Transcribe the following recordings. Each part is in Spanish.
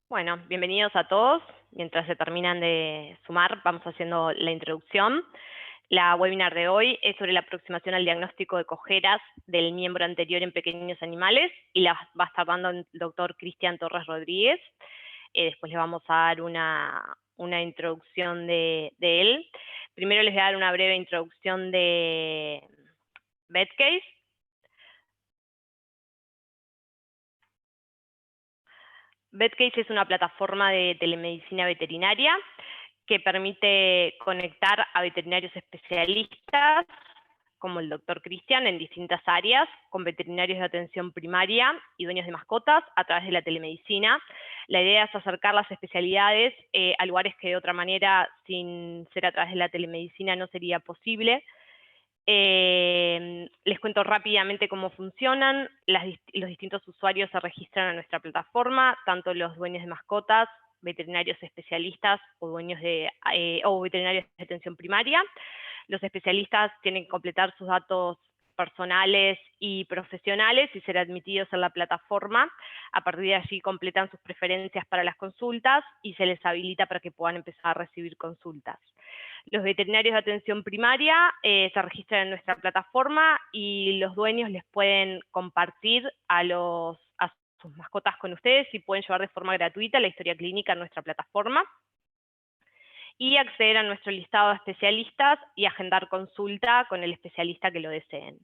Bueno, bienvenidos a todos. Mientras se terminan de sumar, vamos haciendo la introducción. La webinar de hoy es sobre la aproximación al diagnóstico de cojeras del miembro anterior en pequeños animales y la va a estar dando el doctor Cristian Torres Rodríguez. Después les vamos a dar una introducción de él. Primero les voy a dar una breve introducción de VetCase. VetCase es una plataforma de telemedicina veterinaria que permite conectar a veterinarios especialistas, como el doctor Cristian, en distintas áreas, con veterinarios de atención primaria y dueños de mascotas a través de la telemedicina. La idea es acercar las especialidades a lugares que de otra manera, sin ser a través de la telemedicina, no sería posible. Les cuento rápidamente cómo funcionan. Los distintos usuarios se registran en nuestra plataforma, tanto los dueños de mascotas, veterinarios especialistas o o veterinarios de atención primaria. Los especialistas tienen que completar sus datos personales y profesionales y ser admitidos en la plataforma. A partir de allí completan sus preferencias para las consultas y se les habilita para que puedan empezar a recibir consultas. Los veterinarios de atención primaria se registran en nuestra plataforma y los dueños les pueden compartir a sus mascotas con ustedes y pueden llevar de forma gratuita la historia clínica en nuestra plataforma y acceder a nuestro listado de especialistas y agendar consulta con el especialista que lo deseen.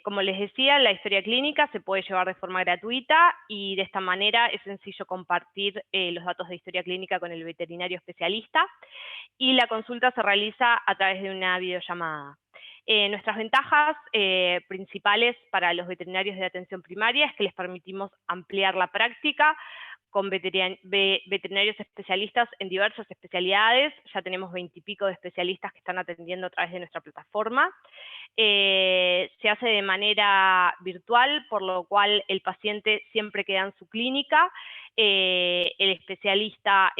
Como les decía, la historia clínica se puede llevar de forma gratuita y de esta manera es sencillo compartir los datos de historia clínica con el veterinario especialista y la consulta se realiza a través de una videollamada. Nuestras ventajas principales para los veterinarios de atención primaria es que les permitimos ampliar la práctica con veterinarios especialistas en diversas especialidades. Ya tenemos 20 y pico de especialistas que están atendiendo a través de nuestra plataforma. Se hace de manera virtual, por lo cual el paciente siempre queda en su clínica. El especialista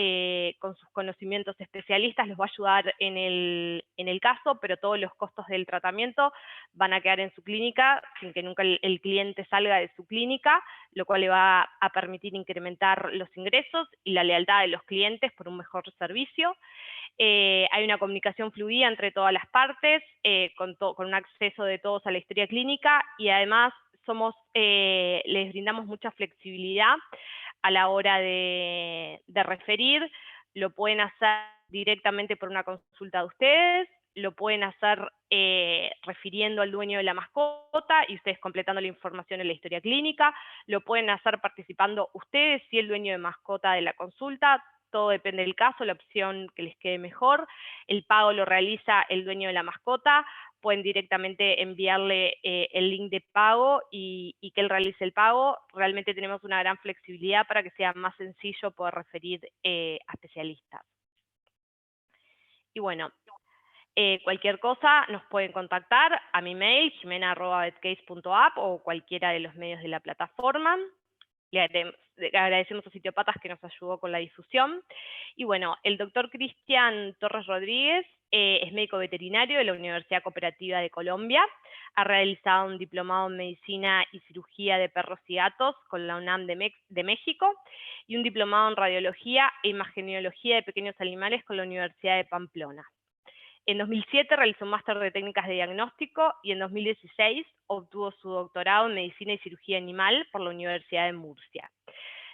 con sus conocimientos especialistas los va a ayudar en el caso, pero todos los costos del tratamiento van a quedar en su clínica sin que nunca el cliente salga de su clínica, lo cual le va a permitir incrementar los ingresos y la lealtad de los clientes por un mejor servicio. Hay una comunicación fluida entre todas las partes, con un acceso de todos a la historia clínica y además les brindamos mucha flexibilidad a la hora de referir. Lo pueden hacer directamente por una consulta de ustedes, lo pueden hacer refiriendo al dueño de la mascota y ustedes completando la información en la historia clínica, lo pueden hacer participando ustedes y el dueño de mascota de la consulta. Todo depende del caso, la opción que les quede mejor. El pago lo realiza el dueño de la mascota. Pueden directamente enviarle el link de pago y que él realice el pago. Realmente tenemos una gran flexibilidad para que sea más sencillo poder referir a especialistas. Y bueno, cualquier cosa nos pueden contactar a mi mail, jimena@vetcase.app o cualquiera de los medios de la plataforma. Le agradecemos a Sitiopatas que nos ayudó con la difusión. Y bueno, el doctor Cristian Torres Rodríguez es médico veterinario de la Universidad Cooperativa de Colombia. Ha realizado un diplomado en medicina y cirugía de perros y gatos con la UNAM de México y un diplomado en radiología e imagenología de pequeños animales con la Universidad de Pamplona. En 2007 realizó un máster de técnicas de diagnóstico y en 2016 obtuvo su doctorado en medicina y cirugía animal por la Universidad de Murcia.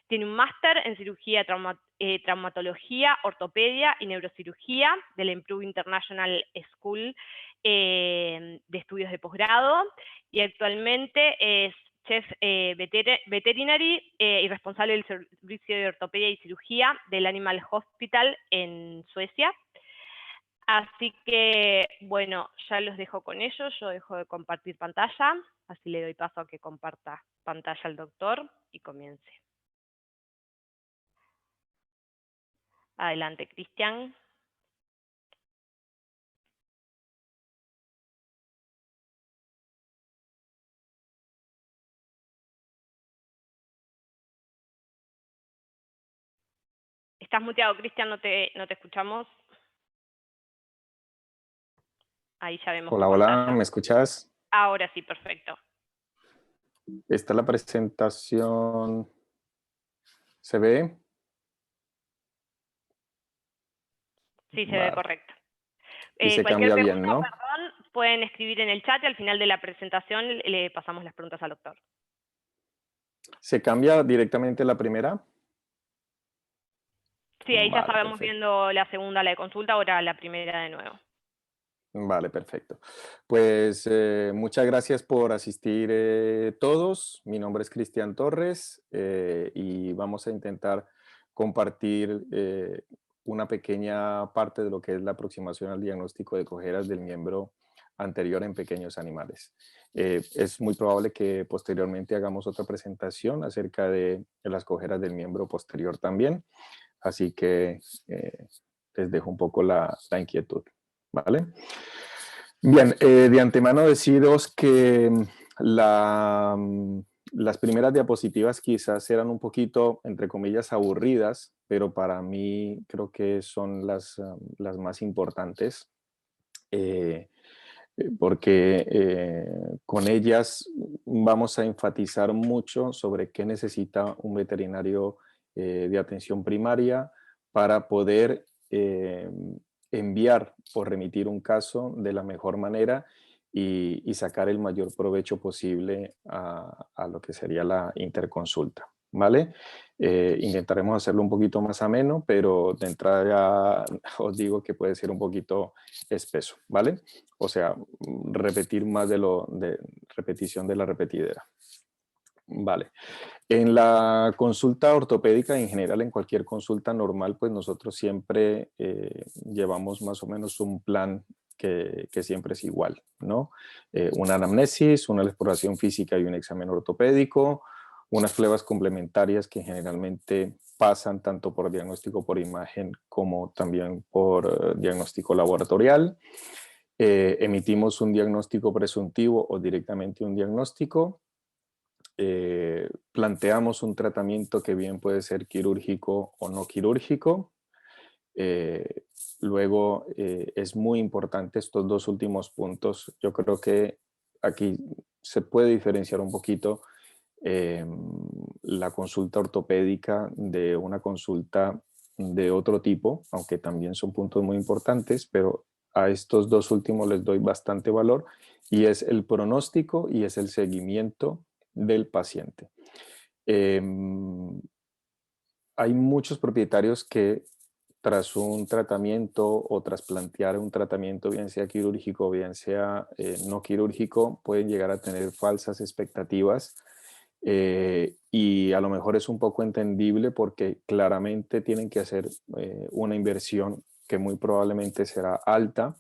Tiene un máster en cirugía, traumatología, ortopedia y neurocirugía de la Improve International School de estudios de posgrado y actualmente es chef veterinary y responsable del servicio de ortopedia y cirugía del Animal Hospital en Suecia. Así que, bueno, ya los dejo con ellos, yo dejo de compartir pantalla, así le doy paso a que comparta pantalla al doctor y comience. Adelante, Cristian. Estás muteado, Cristian, no te escuchamos. Ahí ya vemos Hola, tu hola, pantalla. ¿me escuchas? Ahora sí, perfecto. Esta es la presentación. ¿Se ve? Sí, se ve Vale. correcto. Y se Cualquier cambia bien, pregunta, ¿no? perdón, pueden escribir en el chat y al final de la presentación le pasamos las preguntas al doctor. ¿Se cambia directamente la primera? Sí, ahí ya Vale, estábamos perfecto. viendo la segunda, la de consulta, ahora la primera de nuevo. Vale, perfecto. Pues muchas gracias por asistir todos. Mi nombre es Cristian Torres y vamos a intentar compartir una pequeña parte de lo que es la aproximación al diagnóstico de cojeras del miembro anterior en pequeños animales. Es muy probable que posteriormente hagamos otra presentación acerca de las cojeras del miembro posterior también, así que les dejo un poco la inquietud, ¿vale? Bien, de antemano deciros que las primeras diapositivas quizás eran un poquito, entre comillas, aburridas, pero para mí creo que son las más importantes, eh, porque con ellas vamos a enfatizar mucho sobre qué necesita un veterinario de atención primaria para poder enviar o remitir un caso de la mejor manera y sacar el mayor provecho posible a lo que sería la interconsulta, ¿vale? Intentaremos hacerlo un poquito más ameno, pero de entrada ya os digo que puede ser un poquito espeso, ¿vale? O sea, repetir más de repetición de la repetidera. Vale. En la consulta ortopédica, en general, en cualquier consulta normal, pues nosotros siempre llevamos más o menos un plan que siempre es igual, ¿no? Una anamnesis, una exploración física y un examen ortopédico, unas pruebas complementarias que generalmente pasan tanto por diagnóstico por imagen como también por diagnóstico laboratorial. Emitimos un diagnóstico presuntivo o directamente un diagnóstico. Planteamos un tratamiento que bien puede ser quirúrgico o no quirúrgico. Eh, Luego, es muy importante estos dos últimos puntos. Yo creo que aquí se puede diferenciar un poquito eh, la consulta ortopédica de una consulta de otro tipo, aunque también son puntos muy importantes, pero a estos dos últimos les doy bastante valor y es el pronóstico y es el seguimiento del paciente. Eh, Hay muchos propietarios que tras un tratamiento o tras plantear un tratamiento, bien sea quirúrgico o bien sea no quirúrgico, pueden llegar a tener falsas expectativas y a lo mejor es un poco entendible porque claramente tienen que hacer una inversión que muy probablemente será alta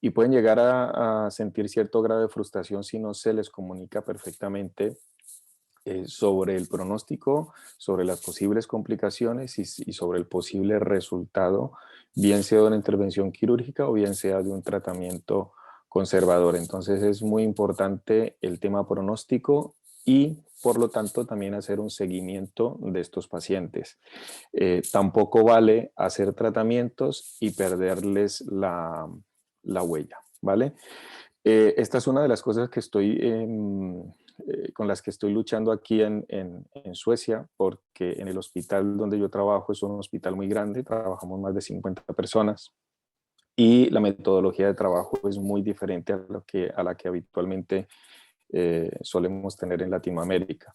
y pueden llegar a sentir cierto grado de frustración si no se les comunica perfectamente sobre el pronóstico, sobre las posibles complicaciones y sobre el posible resultado, bien sea de una intervención quirúrgica o bien sea de un tratamiento conservador. Entonces es muy importante el tema pronóstico y por lo tanto también hacer un seguimiento de estos pacientes. Tampoco vale hacer tratamientos y perderles la huella, ¿vale? Esta es una de las cosas que estoy con las que estoy luchando aquí en Suecia, porque en el hospital donde yo trabajo es un hospital muy grande, trabajamos más de 50 personas y la metodología de trabajo es muy diferente a la que habitualmente solemos tener en Latinoamérica.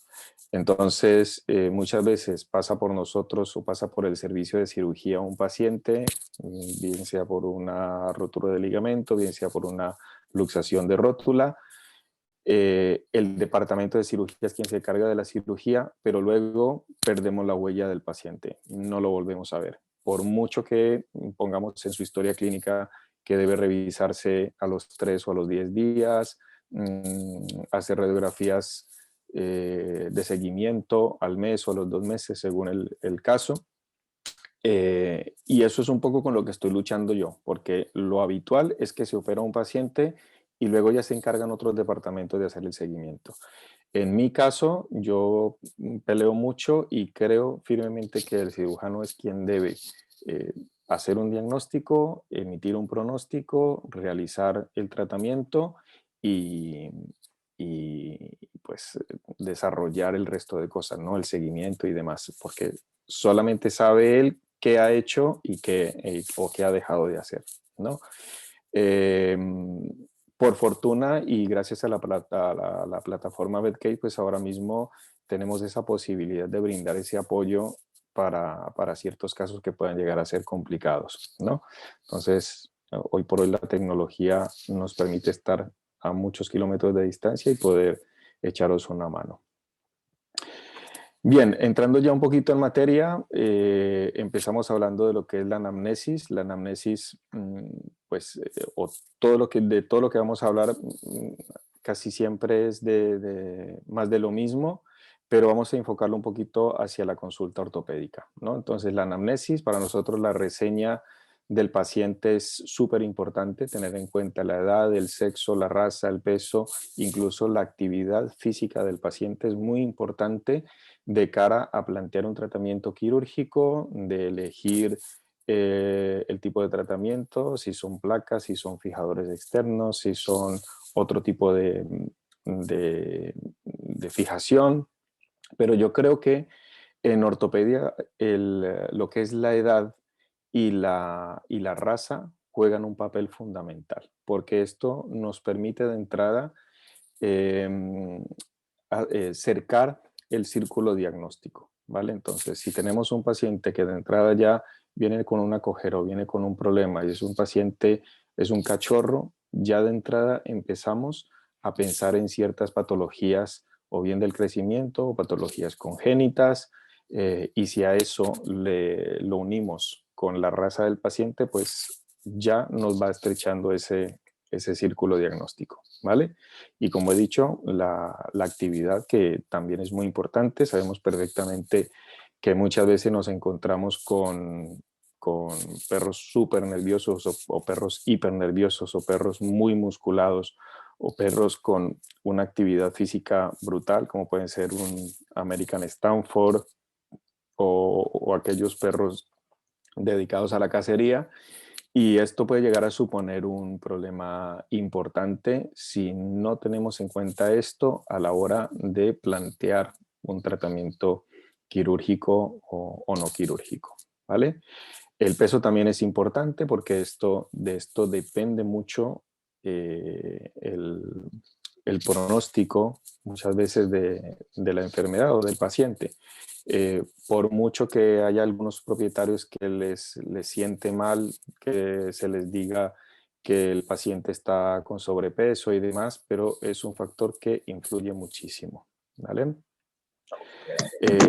Entonces, muchas veces pasa por nosotros o pasa por el servicio de cirugía un paciente, bien sea por una rotura de ligamento, bien sea por una luxación de rótula. El departamento de cirugía es quien se encarga de la cirugía, pero luego perdemos la huella del paciente, no lo volvemos a ver. Por mucho que pongamos en su historia clínica que debe revisarse a los 3 o a los 10 días, hacer radiografías de seguimiento al mes o a los 2 meses según el caso. Y eso es un poco con lo que estoy luchando yo, porque lo habitual es que se opera un paciente y luego ya se encargan otros departamentos de hacer el seguimiento. En mi caso, yo peleo mucho y creo firmemente que el cirujano es quien debe eh, hacer un diagnóstico, emitir un pronóstico, realizar el tratamiento y, y pues, desarrollar el resto de cosas, ¿no? El seguimiento y demás, porque solamente sabe él qué ha hecho y o qué ha dejado de hacer, ¿no? Eh, por fortuna y gracias a la plataforma Betcave, pues ahora mismo tenemos esa posibilidad de brindar ese apoyo para ciertos casos que puedan llegar a ser complicados, ¿no? Entonces, hoy por hoy la tecnología nos permite estar a muchos kilómetros de distancia y poder echaros una mano. Bien, entrando ya un poquito en materia, empezamos hablando de lo que es la anamnesis. La anamnesis, pues, o de todo lo que vamos a hablar, casi siempre es más de lo mismo, pero vamos a enfocarlo un poquito hacia la consulta ortopédica, ¿no? Entonces, la anamnesis, para nosotros la reseña del paciente es súper importante, tener en cuenta la edad, el sexo, la raza, el peso, incluso la actividad física del paciente es muy importante de cara a plantear un tratamiento quirúrgico, de elegir el tipo de tratamiento, si son placas, si son fijadores externos, si son otro tipo de fijación. Pero yo creo que en ortopedia lo que es la edad y la raza juegan un papel fundamental, porque esto nos permite de entrada eh, cercar el círculo diagnóstico, ¿vale? Entonces, si tenemos un paciente que de entrada ya viene con una cojera o viene con un problema y es un paciente, es un cachorro, ya de entrada empezamos a pensar en ciertas patologías o bien del crecimiento o patologías congénitas, y si a eso lo unimos con la raza del paciente, pues ya nos va estrechando ese círculo diagnóstico, ¿vale? Y como he dicho, la actividad que también es muy importante, sabemos perfectamente que muchas veces nos encontramos con perros súper nerviosos o perros hipernerviosos o perros muy musculados o perros con una actividad física brutal, como pueden ser un American Stanford o aquellos perros dedicados a la cacería. Y esto puede llegar a suponer un problema importante si no tenemos en cuenta esto a la hora de plantear un tratamiento quirúrgico o no quirúrgico, ¿vale? El peso también es importante porque de esto depende mucho el pronóstico muchas veces de la enfermedad o del paciente. Por mucho que haya algunos propietarios que les siente mal que se les diga que el paciente está con sobrepeso y demás, pero es un factor que influye muchísimo, ¿vale?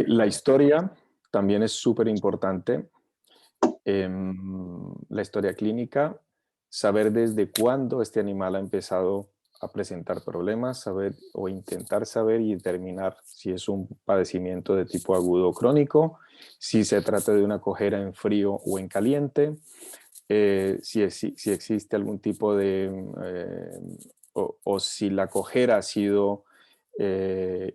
La historia también es súper importante. La historia clínica, saber desde cuándo este animal ha empezado a presentar problemas, saber o intentar saber y determinar si es un padecimiento de tipo agudo o crónico, si se trata de una cojera en frío o en caliente, si existe algún tipo o si la cojera ha sido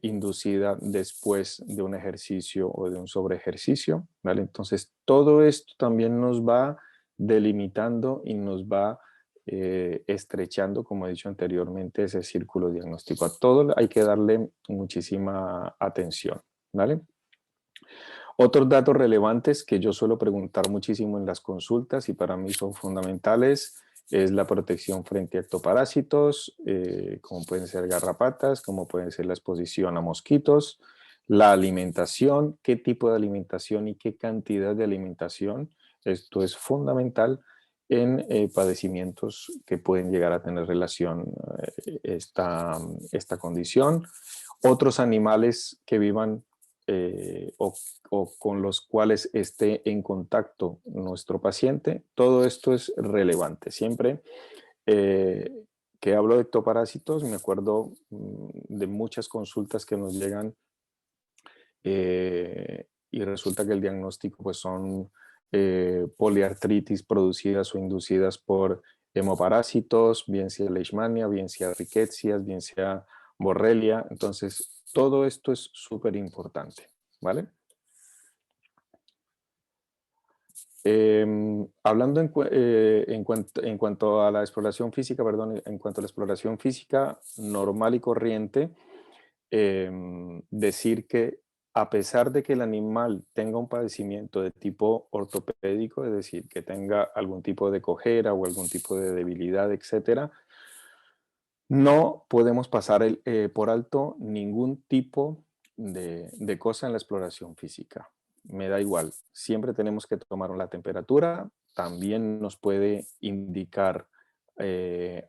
inducida después de un ejercicio o de un sobreejercicio, ¿vale? Entonces, todo esto también nos va delimitando y nos va estrechando, como he dicho anteriormente, ese círculo diagnóstico. A todo hay que darle muchísima atención, ¿vale? Otros datos relevantes que yo suelo preguntar muchísimo en las consultas y para mí son fundamentales es la protección frente a ectoparásitos, como pueden ser garrapatas, como pueden ser la exposición a mosquitos, la alimentación, qué tipo de alimentación y qué cantidad de alimentación. Esto es fundamental en padecimientos que pueden llegar a tener relación esta condición. Otros animales que vivan o con los cuales esté en contacto nuestro paciente, todo esto es relevante. Siempre que hablo de ectoparásitos, me acuerdo de muchas consultas que nos llegan y resulta que el diagnóstico pues son poliartritis producidas o inducidas por hemoparásitos, bien sea leishmania, bien sea rickettsias, bien sea borrelia. Entonces, todo esto es súper importante, ¿vale? Hablando en cuanto a la exploración física, perdón, en cuanto a la exploración física normal y corriente, decir que a pesar de que el animal tenga un padecimiento de tipo ortopédico, es decir, que tenga algún tipo de cojera o algún tipo de debilidad, etcétera, no podemos pasar por alto ningún tipo de cosa en la exploración física. Me da igual, siempre tenemos que tomar la temperatura, también nos puede indicar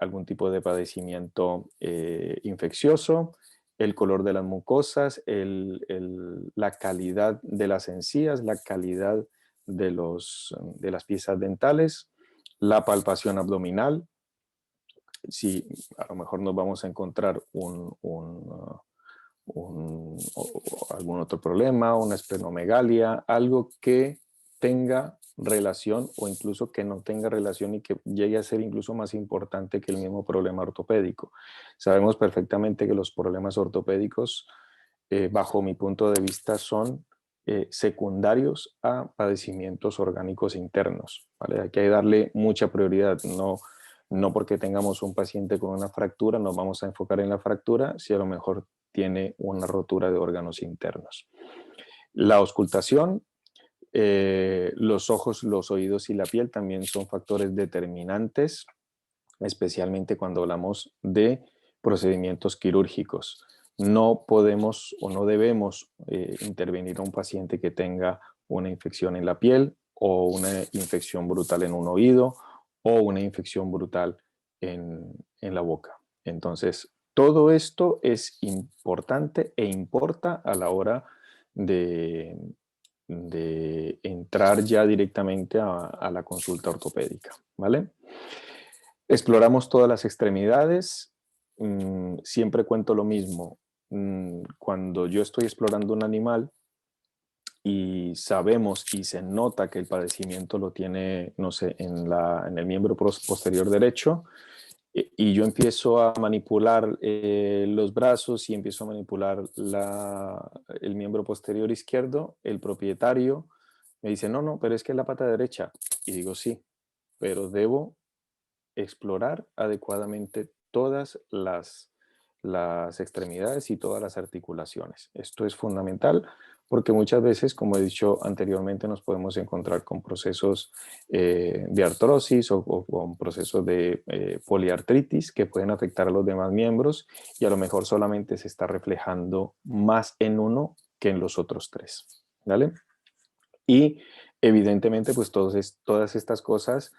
algún tipo de padecimiento infeccioso, el color de las mucosas, la calidad de las encías, la calidad de las piezas dentales, la palpación abdominal. Si a lo mejor nos vamos a encontrar algún otro problema, una esplenomegalia, algo que tenga relación o incluso que no tenga relación y que llegue a ser incluso más importante que el mismo problema ortopédico. Sabemos perfectamente que los problemas ortopédicos, bajo mi punto de vista, son secundarios a padecimientos orgánicos internos, ¿vale? Hay que darle mucha prioridad, no porque tengamos un paciente con una fractura nos vamos a enfocar en la fractura si a lo mejor tiene una rotura de órganos internos. La auscultación, los ojos, los oídos y la piel también son factores determinantes, especialmente cuando hablamos de procedimientos quirúrgicos. No podemos o no debemos intervenir a un paciente que tenga una infección en la piel o una infección brutal en un oído o una infección brutal en la boca. Entonces, todo esto es importante e importa a la hora de, de entrar ya directamente a la consulta ortopédica, ¿vale? Exploramos todas las extremidades. Siempre cuento lo mismo. Cuando yo estoy explorando un animal y sabemos y se nota que el padecimiento lo tiene, no sé, en el miembro posterior derecho, y yo empiezo a manipular los brazos y empiezo a manipular el miembro posterior izquierdo, el propietario me dice, no, no, pero es que es la pata derecha. Y digo, sí, pero debo explorar adecuadamente todas las extremidades y todas las articulaciones. Esto es fundamental porque muchas veces, como he dicho anteriormente, nos podemos encontrar con procesos de artrosis o con procesos de poliartritis que pueden afectar a los demás miembros y a lo mejor solamente se está reflejando más en uno que en los otros tres, ¿vale? Y evidentemente, pues todas estas cosas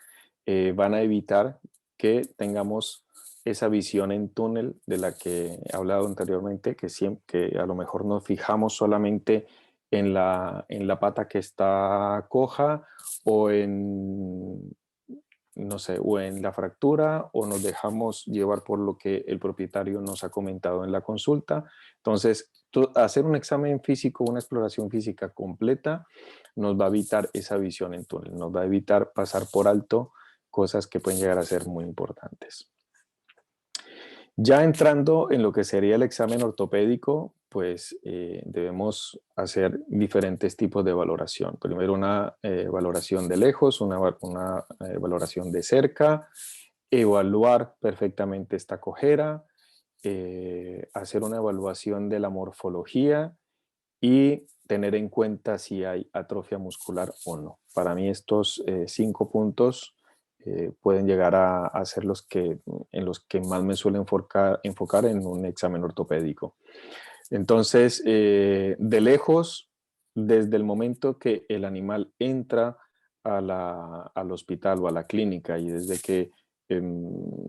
van a evitar que tengamos esa visión en túnel de la que he hablado anteriormente, que a lo mejor nos fijamos solamente en la pata que está coja o no sé, o en la fractura o nos dejamos llevar por lo que el propietario nos ha comentado en la consulta. Entonces, hacer un examen físico, una exploración física completa, nos va a evitar esa visión en túnel, nos va a evitar pasar por alto cosas que pueden llegar a ser muy importantes. Ya entrando en lo que sería el examen ortopédico, pues debemos hacer diferentes tipos de valoración. Primero una valoración de lejos, una valoración de cerca, evaluar perfectamente esta cojera, hacer una evaluación de la morfología y tener en cuenta si hay atrofia muscular o no. Para mí estos 5 puntos pueden llegar a ser en los que más me suelen enfocar en un examen ortopédico. Entonces, de lejos, desde el momento que el animal entra al hospital o a la clínica y desde que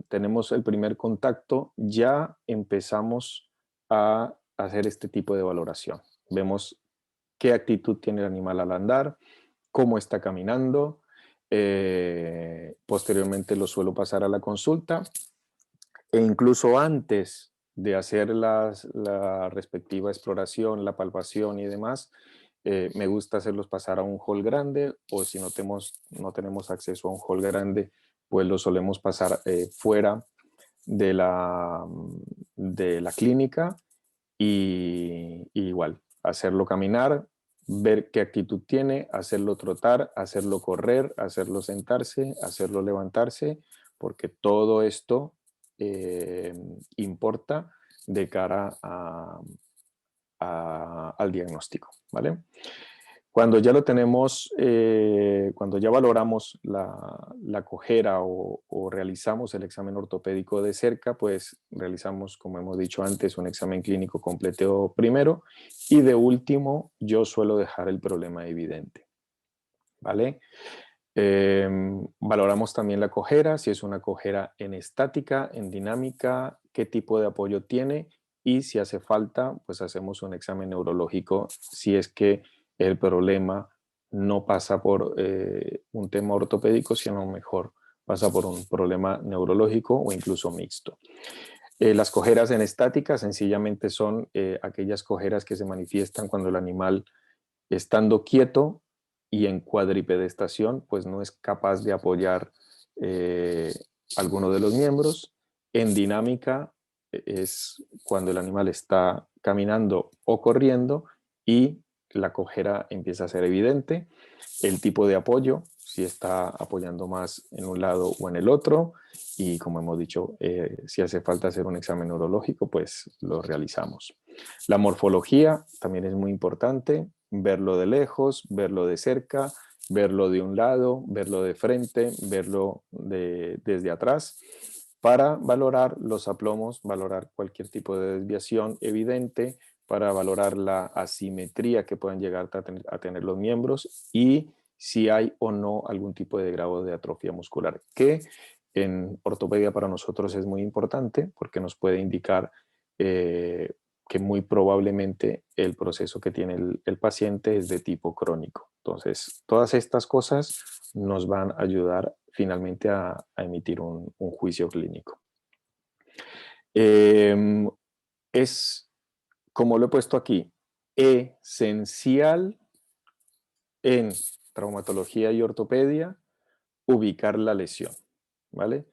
tenemos el primer contacto, ya empezamos a hacer este tipo de valoración. Vemos qué actitud tiene el animal al andar, cómo está caminando. Posteriormente lo suelo pasar a la consulta e incluso antes de hacer la respectiva exploración, la palpación y demás, me gusta hacerlos pasar a un hall grande o si no tenemos acceso a un hall grande, pues lo solemos pasar fuera de la clínica y igual, hacerlo caminar, ver qué actitud tiene, hacerlo trotar, hacerlo correr, hacerlo sentarse, hacerlo levantarse, porque todo esto importa de cara al diagnóstico, ¿vale? Cuando ya lo tenemos, cuando ya valoramos la cojera o realizamos el examen ortopédico de cerca, pues realizamos, como hemos dicho antes, un examen clínico completo primero y de último yo suelo dejar el problema evidente, ¿vale? Valoramos también la cojera, si es una cojera en estática, en dinámica, qué tipo de apoyo tiene y si hace falta, pues hacemos un examen neurológico si es que el problema no pasa por un tema ortopédico, sino mejor pasa por un problema neurológico o incluso mixto. Las cojeras en estática sencillamente son aquellas cojeras que se manifiestan cuando el animal, estando quieto y en cuadripedestación, pues no es capaz de apoyar eh, alguno de los miembros. En dinámica es cuando el animal está caminando o corriendo y la cojera empieza a ser evidente. El tipo de apoyo, si está apoyando más en un lado o en el otro. Y como hemos dicho, si hace falta hacer un examen neurológico, pues lo realizamos. La morfología también es muy importante, verlo de lejos, verlo de cerca, verlo de un lado, verlo de frente, verlo desde atrás, para valorar los aplomos, valorar cualquier tipo de desviación evidente, para valorar la asimetría que puedan llegar a tener los miembros y si hay o no algún tipo de grado de atrofia muscular, que en ortopedia para nosotros es muy importante porque nos puede indicar que muy probablemente el proceso que tiene el paciente es de tipo crónico. Entonces, todas estas cosas nos van a ayudar finalmente a emitir un juicio clínico. Es, como lo he puesto aquí, esencial en traumatología y ortopedia ubicar la lesión, ¿vale?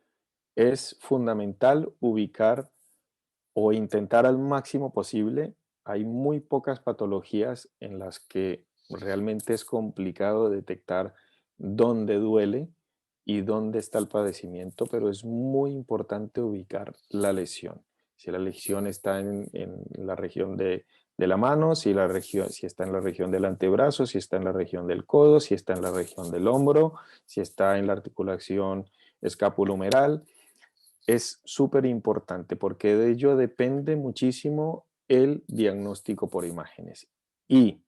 Es fundamental ubicar o intentar al máximo posible. Hay muy pocas patologías en las que realmente es complicado detectar dónde duele y dónde está el padecimiento, pero es muy importante ubicar la lesión. Si la lesión está en la región de la mano, si está en la región del antebrazo, si está en la región del codo, si está en la región del hombro, si está en la articulación escapulohumeral, es súper importante porque de ello depende muchísimo el diagnóstico por imágenes. Y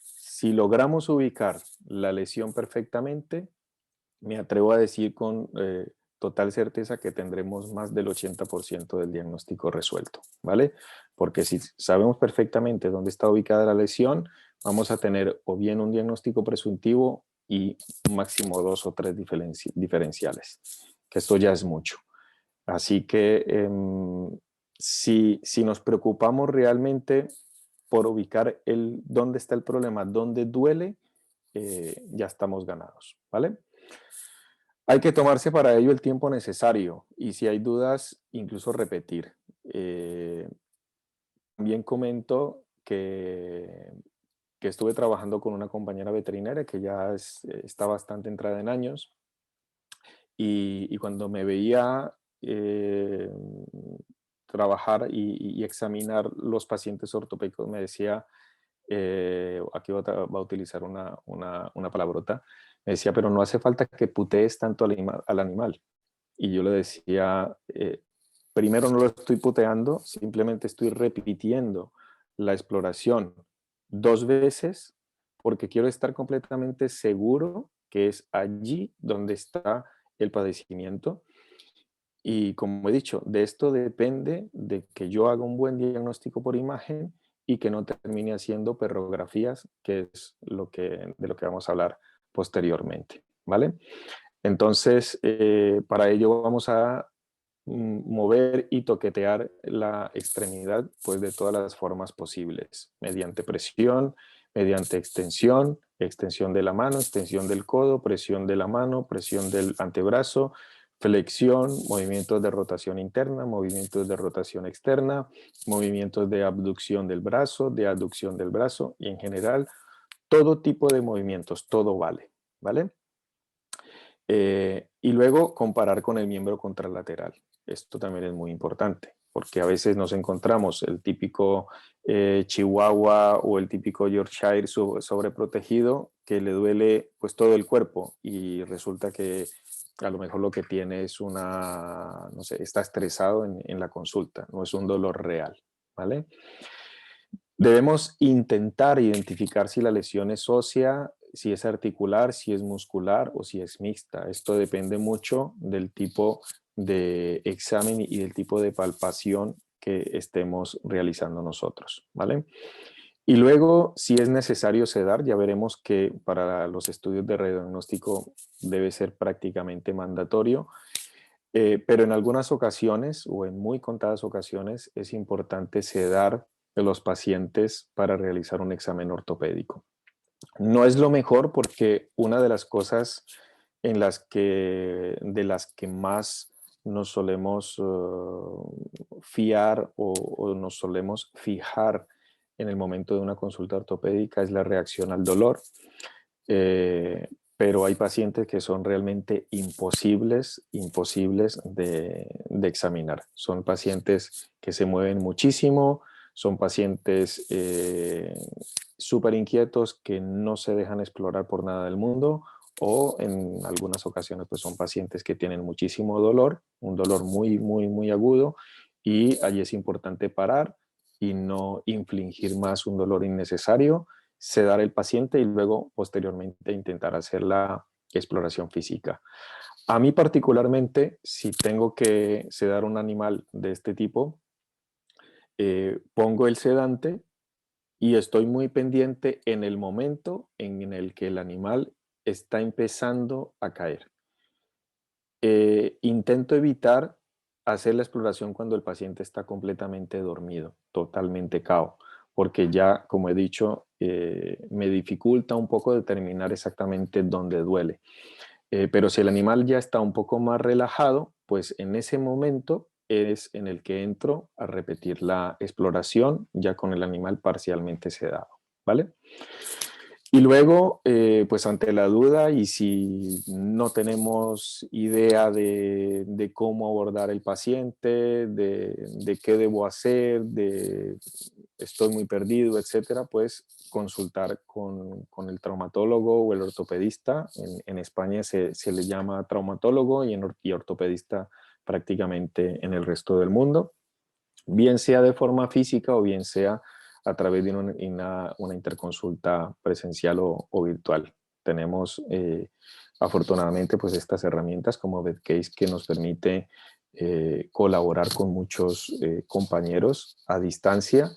si logramos ubicar la lesión perfectamente, me atrevo a decir con total certeza que tendremos más del 80% del diagnóstico resuelto, ¿vale? Porque si sabemos perfectamente dónde está ubicada la lesión, vamos a tener o bien un diagnóstico presuntivo y máximo 2 o 3 diferenciales, que esto ya es mucho. Así que si nos preocupamos realmente por ubicar dónde está el problema, dónde duele, ya estamos ganados, ¿vale? Hay que tomarse para ello el tiempo necesario y si hay dudas, incluso repetir. También comento que estuve trabajando con una compañera veterinaria que ya está bastante entrada en años y cuando me veía eh, trabajar y examinar los pacientes ortopédicos, me decía, aquí va a utilizar una palabrota, me decía, pero no hace falta que putees tanto al animal. Y yo le decía, primero no lo estoy puteando, simplemente estoy repitiendo la exploración 2 veces porque quiero estar completamente seguro que es allí donde está el padecimiento. Y como he dicho, de esto depende de que yo haga un buen diagnóstico por imagen y que no termine haciendo perrografías, que es de lo que vamos a hablar posteriormente, ¿vale? Entonces, para ello vamos a mover y toquetear la extremidad pues de todas las formas posibles, mediante presión, mediante extensión, extensión de la mano, extensión del codo, presión de la mano, presión del antebrazo, flexión, movimientos de rotación interna, movimientos de rotación externa, movimientos de abducción del brazo, de aducción del brazo y en general todo tipo de movimientos, todo vale, ¿vale? Y luego comparar con el miembro contralateral. Esto también es muy importante. porque a veces nos encontramos el típico Chihuahua o el típico Yorkshire sobreprotegido que le duele pues todo el cuerpo y resulta que a lo mejor lo que tiene es una, no sé, está estresado en la consulta, no es un dolor real, ¿vale? Debemos intentar identificar si la lesión es ósea, si es articular, si es muscular o si es mixta. Esto depende mucho del tipo de examen y del tipo de palpación que estemos realizando nosotros, ¿vale? Y luego, si es necesario sedar, ya veremos que para los estudios de radiodiagnóstico debe ser prácticamente mandatorio, pero en algunas ocasiones o en muy contadas ocasiones es importante sedar a los pacientes para realizar un examen ortopédico. No es lo mejor porque una de las cosas de las que más nos solemos fiar o nos solemos fijar en el momento de una consulta ortopédica es la reacción al dolor. Eh, pero hay pacientes que son realmente imposibles de examinar. Son pacientes que se mueven muchísimo, son pacientes súper inquietos que no se dejan explorar por nada del mundo, o en algunas ocasiones pues son pacientes que tienen muchísimo dolor, un dolor muy agudo, y allí es importante parar y no infligir más un dolor innecesario, sedar el paciente y luego posteriormente intentar hacer la exploración física. A mí particularmente, si tengo que sedar un animal de este tipo, pongo el sedante y estoy muy pendiente en el momento en el que el animal está empezando a caer. Intento evitar hacer la exploración cuando el paciente está completamente dormido, totalmente cao, porque ya, como he dicho, me dificulta un poco determinar exactamente dónde duele. Pero si el animal ya está un poco más relajado, pues en ese momento es en el que entro a repetir la exploración ya con el animal parcialmente sedado, ¿vale? Y luego, pues ante la duda y si no tenemos idea de cómo abordar el paciente, de qué debo hacer, de estoy muy perdido, etcétera, pues consultar con el traumatólogo o el ortopedista. En España se le llama traumatólogo y ortopedista prácticamente en el resto del mundo, bien sea de forma física o bien sea a través de una interconsulta presencial o virtual. Tenemos afortunadamente pues estas herramientas como Bedcase que nos permite colaborar con muchos compañeros a distancia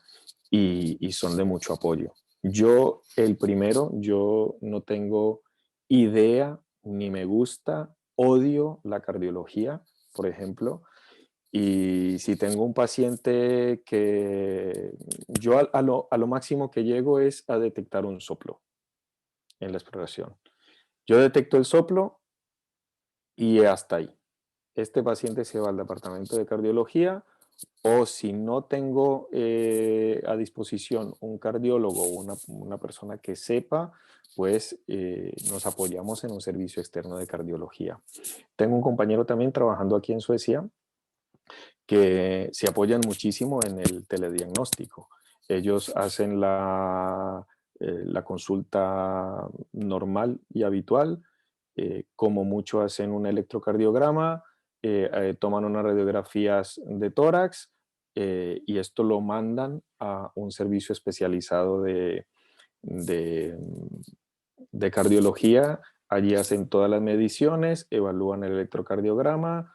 y son de mucho apoyo. Yo, el primero, yo no tengo idea ni me gusta, odio la cardiología, por ejemplo, y si tengo un paciente que yo a lo máximo que llego es a detectar un soplo en la exploración. Yo detecto el soplo y hasta ahí. Este paciente se va al departamento de cardiología, o si no tengo a disposición un cardiólogo o una persona que sepa, pues nos apoyamos en un servicio externo de cardiología. Tengo un compañero también trabajando aquí en Suecia que se apoyan muchísimo en el telediagnóstico. Ellos hacen la consulta normal y habitual, como mucho hacen un electrocardiograma, toman unas radiografías de tórax y esto lo mandan a un servicio especializado de, de cardiología. Allí hacen todas las mediciones, evalúan el electrocardiograma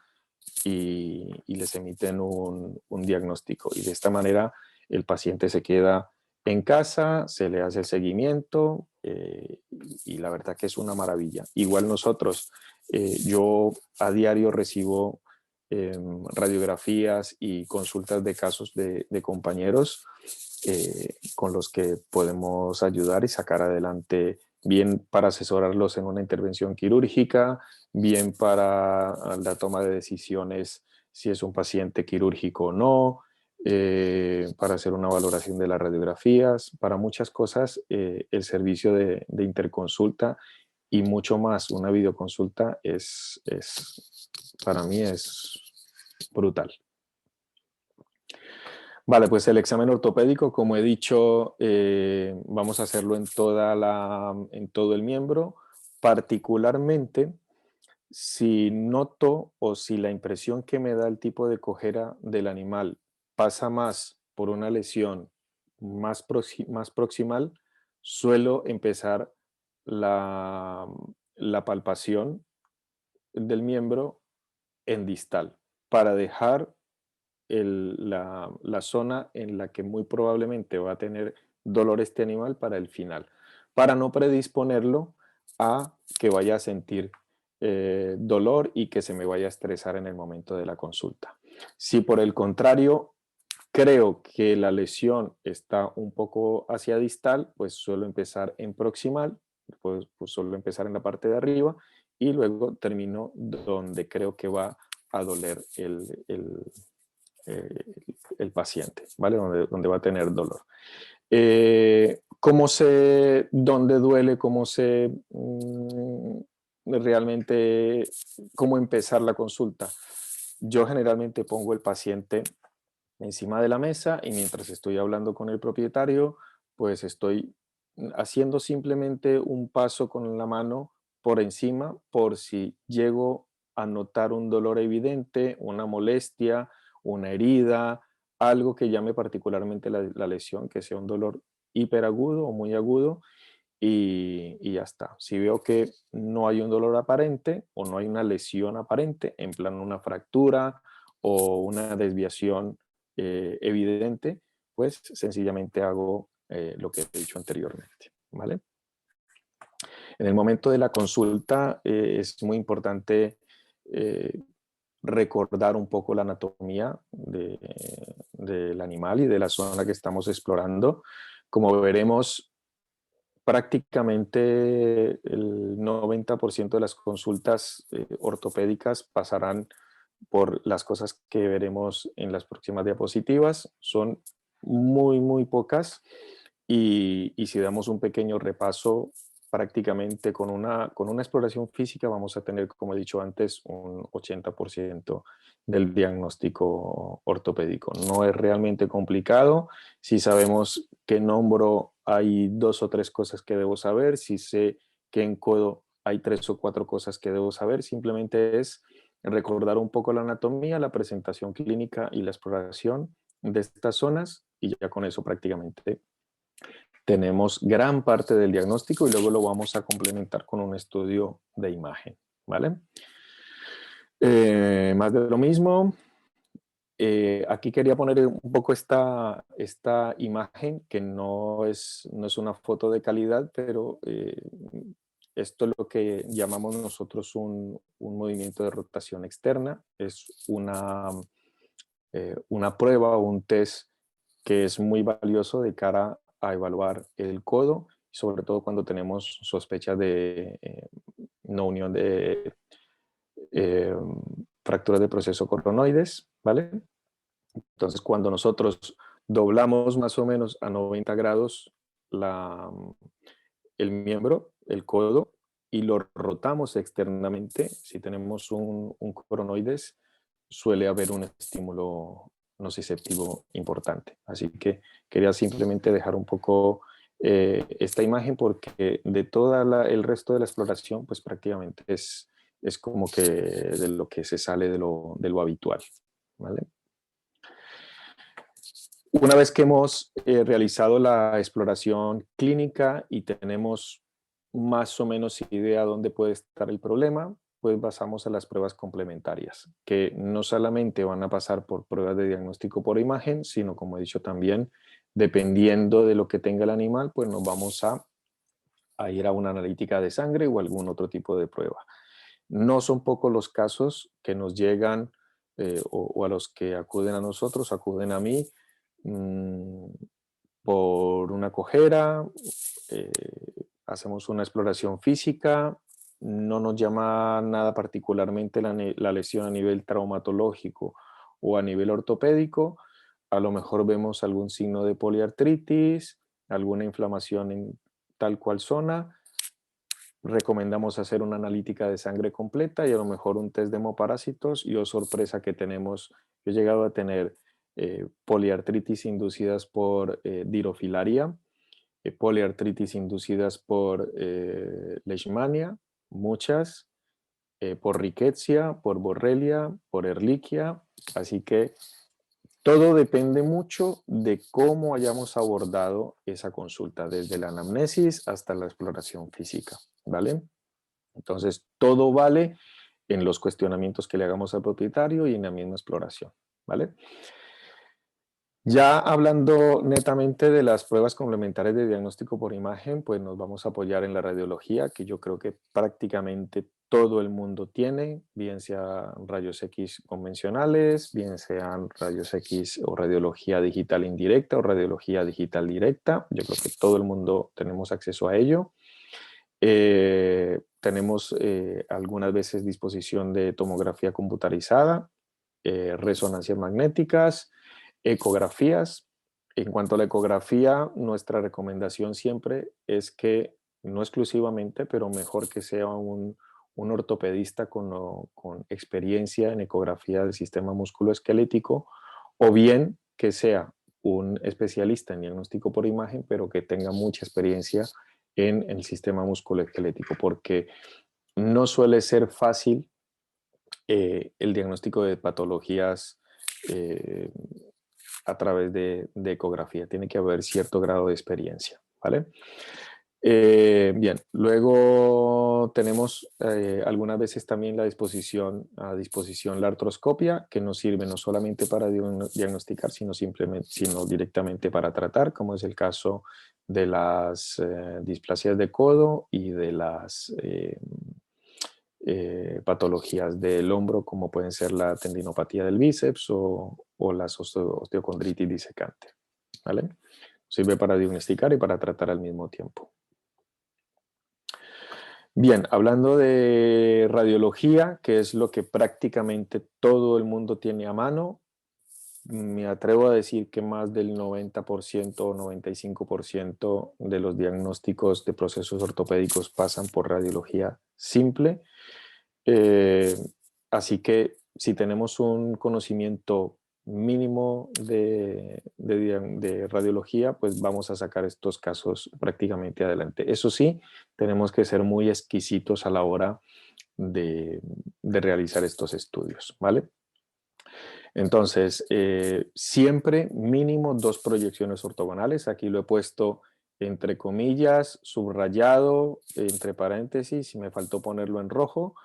y les emiten un diagnóstico. Y de esta manera el paciente se queda en casa, se le hace el seguimiento y la verdad que es una maravilla. Igual nosotros, yo a diario recibo radiografías y consultas de casos de compañeros con los que podemos ayudar y sacar adelante, bien para asesorarlos en una intervención quirúrgica, bien para la toma de decisiones si es un paciente quirúrgico o no, para hacer una valoración de las radiografías, para muchas cosas el servicio de interconsulta y mucho más, una videoconsulta para mí es brutal. Vale, pues el examen ortopédico, como he dicho, vamos a hacerlo en en todo el miembro, particularmente si noto o si la impresión que me da el tipo de cojera del animal pasa más por una lesión más proximal, suelo empezar la, la palpación del miembro en distal para dejar la zona en la que muy probablemente va a tener dolor este animal para el final, para no predisponerlo a que vaya a sentir dolor y que se me vaya a estresar en el momento de la consulta. Si por el contrario creo que la lesión está un poco hacia distal, pues suelo empezar en proximal, pues suelo empezar en la parte de arriba y luego termino donde creo que va a doler eh, el paciente, ¿vale? Donde va a tener dolor. ¿Cómo sé dónde duele? ¿Cómo sé realmente cómo empezar la consulta? Yo generalmente pongo el paciente encima de la mesa y mientras estoy hablando con el propietario, pues estoy haciendo simplemente un paso con la mano por encima por si llego a notar un dolor evidente, una molestia, una herida, algo que llame particularmente la lesión, que sea un dolor hiperagudo o muy agudo y ya está. Si veo que no hay un dolor aparente o no hay una lesión aparente, en plan una fractura o una desviación evidente, pues sencillamente hago lo que he dicho anteriormente, ¿vale? En el momento de la consulta es muy importante eh, recordar un poco la anatomía del animal y de la zona que estamos explorando. Como veremos, prácticamente el 90% de las consultas ortopédicas pasarán por las cosas que veremos en las próximas diapositivas. Son muy pocas y si damos un pequeño repaso, prácticamente con una exploración física vamos a tener, como he dicho antes, un 80% del diagnóstico ortopédico. No es realmente complicado. Si sabemos que en hombro hay 2 o 3 cosas que debo saber, si sé que en codo hay 3 o 4 cosas que debo saber, simplemente es recordar un poco la anatomía, la presentación clínica y la exploración de estas zonas y ya con eso prácticamente tenemos gran parte del diagnóstico y luego lo vamos a complementar con un estudio de imagen, ¿vale? Más de lo mismo. Aquí quería poner un poco esta imagen, que no es una foto de calidad, pero esto es lo que llamamos nosotros un movimiento de rotación externa. Es una prueba o un test que es muy valioso de cara a evaluar el codo, sobre todo cuando tenemos sospechas de no unión de eh, fracturas de proceso coronoides, ¿vale? Entonces, cuando nosotros doblamos más o menos a 90 grados el miembro, el codo, y lo rotamos externamente, si tenemos un coronoides, suele haber un estímulo nociceptivo importante. Así que quería simplemente dejar un poco esta imagen porque de todo el resto de la exploración, pues prácticamente es como que de lo que se sale de lo habitual. ¿Vale? Una vez que hemos realizado la exploración clínica y tenemos más o menos idea dónde puede estar el problema, pues pasamos a las pruebas complementarias, que no solamente van a pasar por pruebas de diagnóstico por imagen, sino como he dicho también, dependiendo de lo que tenga el animal, pues nos vamos a ir a una analítica de sangre o algún otro tipo de prueba. No son pocos los casos que nos llegan o a los que acuden a nosotros, acuden a mí, mmm, por una cojera, eh, hacemos una exploración física, no nos llama nada particularmente la lesión a nivel traumatológico o a nivel ortopédico, a lo mejor vemos algún signo de poliartritis, alguna inflamación en tal cual zona, recomendamos hacer una analítica de sangre completa y a lo mejor un test de hemoparásitos y oh sorpresa que tenemos, yo he llegado a tener poliartritis inducidas por dirofilaria, poliartritis inducidas por leishmania, muchas, por rickettsia, por borrelia, por ehrlichia, así que todo depende mucho de cómo hayamos abordado esa consulta, desde la anamnesis hasta la exploración física, ¿vale? Entonces, todo vale en los cuestionamientos que le hagamos al propietario y en la misma exploración, ¿vale? Ya hablando netamente de las pruebas complementarias de diagnóstico por imagen, pues nos vamos a apoyar en la radiología, que yo creo que prácticamente todo el mundo tiene, bien sean rayos X convencionales, bien sean rayos X o radiología digital indirecta o radiología digital directa. Yo creo que todo el mundo tenemos acceso a ello. Tenemos algunas veces disposición de tomografía computarizada, resonancias magnéticas, ecografías. En cuanto a la ecografía, nuestra recomendación siempre es que, no exclusivamente, pero mejor que sea un ortopedista con experiencia en ecografía del sistema musculoesquelético, o bien que sea un especialista en diagnóstico por imagen, pero que tenga mucha experiencia en el sistema musculoesquelético, porque no suele ser fácil el diagnóstico de patologías a través de ecografía. Tiene que haber cierto grado de experiencia, ¿vale? Bien, luego tenemos algunas veces también a disposición la artroscopia, que nos sirve no solamente para diagnosticar, sino directamente para tratar, como es el caso de las displasias de codo y de las patologías del hombro, como pueden ser la tendinopatía del bíceps o la osteocondritis disecante, ¿vale? Sirve para diagnosticar y para tratar al mismo tiempo. Bien, hablando de radiología, que es lo que prácticamente todo el mundo tiene a mano, me atrevo a decir que más del 90% o 95% de los diagnósticos de procesos ortopédicos pasan por radiología simple. Así que si tenemos un conocimiento mínimo de radiología, pues vamos a sacar estos casos prácticamente adelante. Eso sí, tenemos que ser muy exquisitos a la hora de realizar estos estudios, ¿vale? Entonces, siempre mínimo 2 proyecciones ortogonales. Aquí lo he puesto entre comillas, subrayado, entre paréntesis, y me faltó ponerlo en rojo,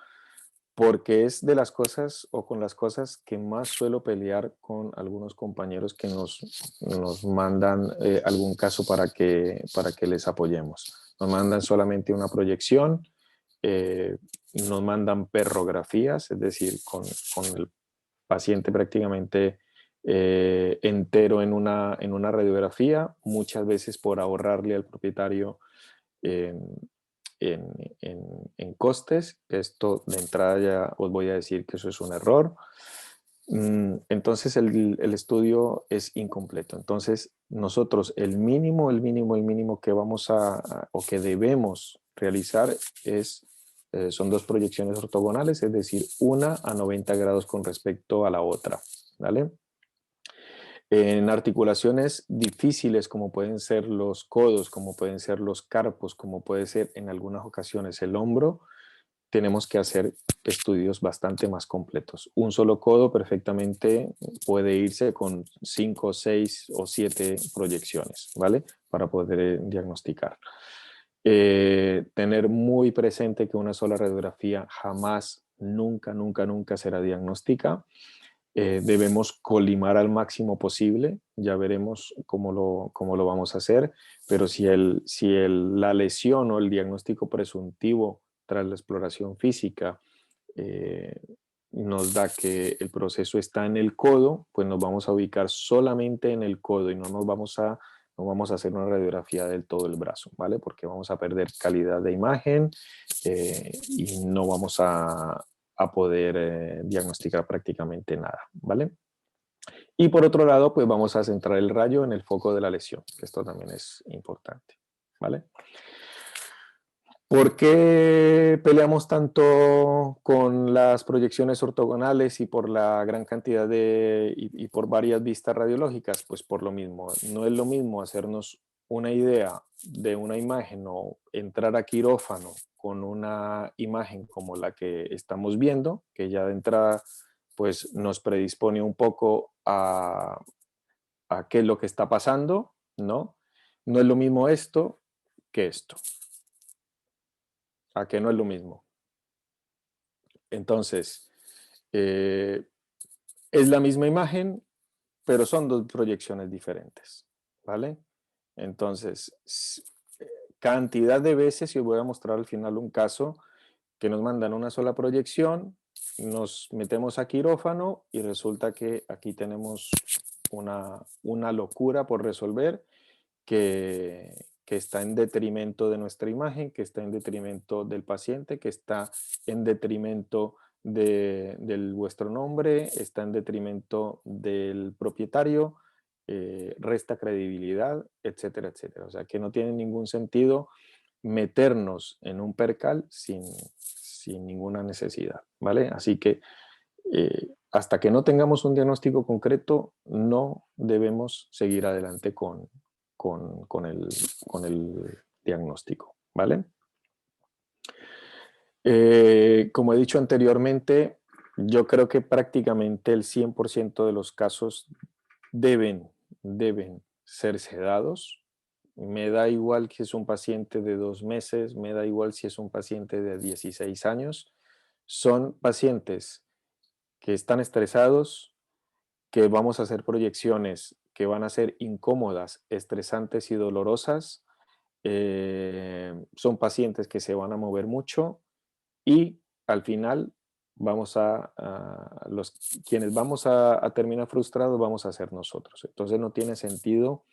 porque es de las cosas o con las cosas que más suelo pelear con algunos compañeros que nos mandan algún caso para que les apoyemos. Nos mandan solamente una proyección, nos mandan perrografías, es decir, con el paciente prácticamente entero en una radiografía, muchas veces por ahorrarle al propietario eh, en costes. Esto de entrada ya os voy a decir que eso es un error. Entonces el estudio es incompleto. Entonces nosotros el mínimo que vamos o que debemos realizar son 2 proyecciones ortogonales, es decir, una a 90 grados con respecto a la otra, ¿vale? En articulaciones difíciles como pueden ser los codos, como pueden ser los carpos, como puede ser en algunas ocasiones el hombro, tenemos que hacer estudios bastante más completos. Un solo codo perfectamente puede irse con 5, 6 o 7 proyecciones, ¿vale? Para poder diagnosticar. Tener muy presente que una sola radiografía jamás, nunca será diagnóstica. Debemos colimar al máximo posible, ya veremos cómo lo vamos a hacer, pero si la lesión o el diagnóstico presuntivo tras la exploración física nos da que el proceso está en el codo, pues nos vamos a ubicar solamente en el codo y no vamos a hacer una radiografía del todo el brazo, ¿vale? Porque vamos a perder calidad de imagen y no vamos a poder diagnosticar prácticamente nada, ¿vale? Y por otro lado, pues vamos a centrar el rayo en el foco de la lesión, que esto también es importante, ¿vale? ¿Por qué peleamos tanto con las proyecciones ortogonales y por la gran cantidad y por varias vistas radiológicas? Pues por lo mismo. No es lo mismo hacernos una idea de una imagen o entrar a quirófano con una imagen como la que estamos viendo, que ya de entrada pues nos predispone un poco a qué es lo que está pasando, ¿no? No es lo mismo esto que esto. ¿A qué no es lo mismo? Entonces, eh, es la misma imagen, pero son dos proyecciones diferentes, ¿vale? Entonces, cantidad de veces, y os voy a mostrar al final un caso, que nos mandan una sola proyección, nos metemos a quirófano y resulta que aquí tenemos una locura por resolver que está en detrimento de nuestra imagen, que está en detrimento del paciente, que está en detrimento de vuestro nombre, está en detrimento del propietario, resta credibilidad, etcétera, etcétera. O sea, que no tiene ningún sentido meternos en un percal sin ninguna necesidad, ¿vale? Así que hasta que no tengamos un diagnóstico concreto, no debemos seguir adelante con el diagnóstico, ¿vale? Como he dicho anteriormente, yo creo que prácticamente el 100% de los casos deben ser sedados. Me da igual que es un paciente de 2 meses, me da igual si es un paciente de 16 años. Son pacientes que están estresados, que vamos a hacer proyecciones que van a ser incómodas, estresantes y dolorosas. Son pacientes que se van a mover mucho y al final quienes vamos a terminar frustrados vamos a ser nosotros. Entonces no tiene sentido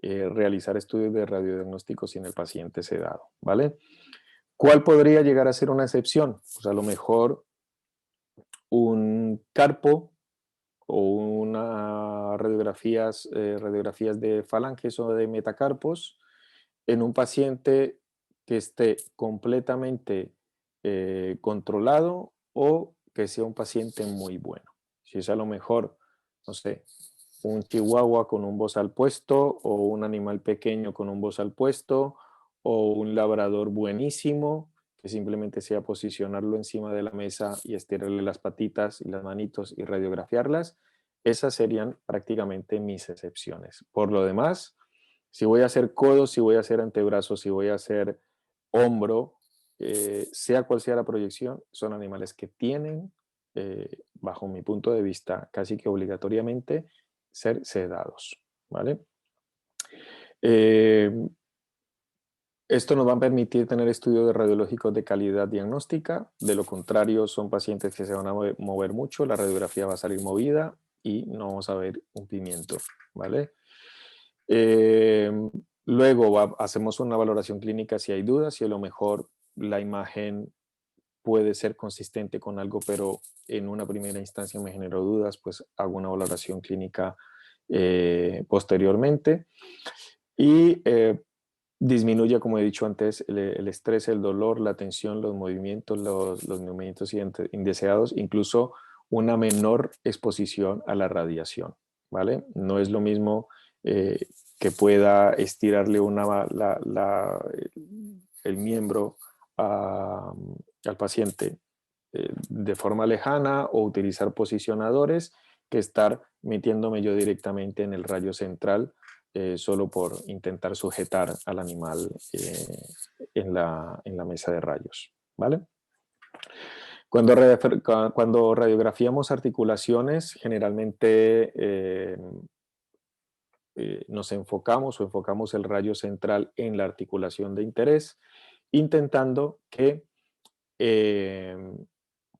realizar estudios de radiodiagnóstico sin el paciente sedado, ¿vale? ¿Cuál podría llegar a ser una excepción? Pues a lo mejor un carpo o unas radiografías de falanges o de metacarpos en un paciente que esté completamente controlado o que sea un paciente muy bueno. Si es a lo mejor, no sé, un chihuahua con un bozal puesto o un animal pequeño con un bozal puesto o un labrador buenísimo, que simplemente sea posicionarlo encima de la mesa y estirarle las patitas y las manitos y radiografiarlas, esas serían prácticamente mis excepciones. Por lo demás, si voy a hacer codo, si voy a hacer antebrazo, si voy a hacer hombro, sea cual sea la proyección, son animales que tienen, bajo mi punto de vista, casi que obligatoriamente ser sedados, ¿vale? Eh, Esto nos va a permitir tener estudios radiológicos de calidad diagnóstica, de lo contrario son pacientes que se van a mover mucho, la radiografía va a salir movida y no vamos a ver un pimiento, ¿vale? Eh, Luego hacemos una valoración clínica si hay dudas, si a lo mejor la imagen puede ser consistente con algo, pero en una primera instancia me generó dudas, pues hago una valoración clínica posteriormente. Y disminuye, como he dicho antes, el estrés, el dolor, la tensión, los movimientos, los movimientos indeseados, incluso una menor exposición a la radiación, ¿vale? No es lo mismo que pueda estirarle el miembro al paciente de forma lejana o utilizar posicionadores que estar metiéndome yo directamente en el rayo central solo por intentar sujetar al animal en la mesa de rayos, ¿vale? Cuando radiografiamos articulaciones, generalmente nos enfocamos el rayo central en la articulación de interés, intentando que eh,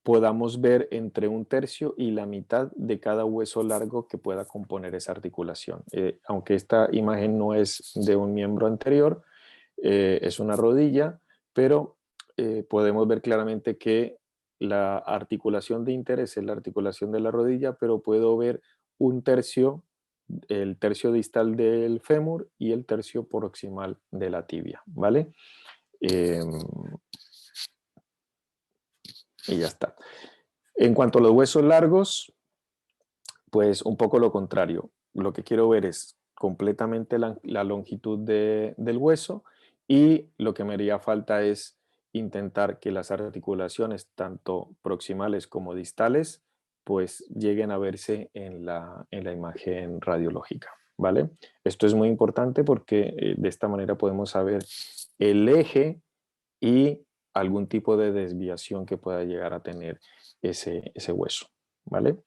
podamos ver entre 1/3 y la mitad de cada hueso largo que pueda componer esa articulación. Aunque esta imagen no es de un miembro anterior, es una rodilla, pero podemos ver claramente que la articulación de interés es la articulación de la rodilla, pero puedo ver 1/3, el tercio distal del fémur y el tercio proximal de la tibia, ¿vale? Y ya está. En cuanto a los huesos largos, pues un poco lo contrario. Lo que quiero ver es completamente la longitud del hueso, y lo que me haría falta es intentar que las articulaciones, tanto proximales como distales, pues lleguen a verse en la imagen radiológica, ¿vale? Esto es muy importante porque de esta manera podemos saber el eje y algún tipo de desviación que pueda llegar a tener ese hueso, ¿vale?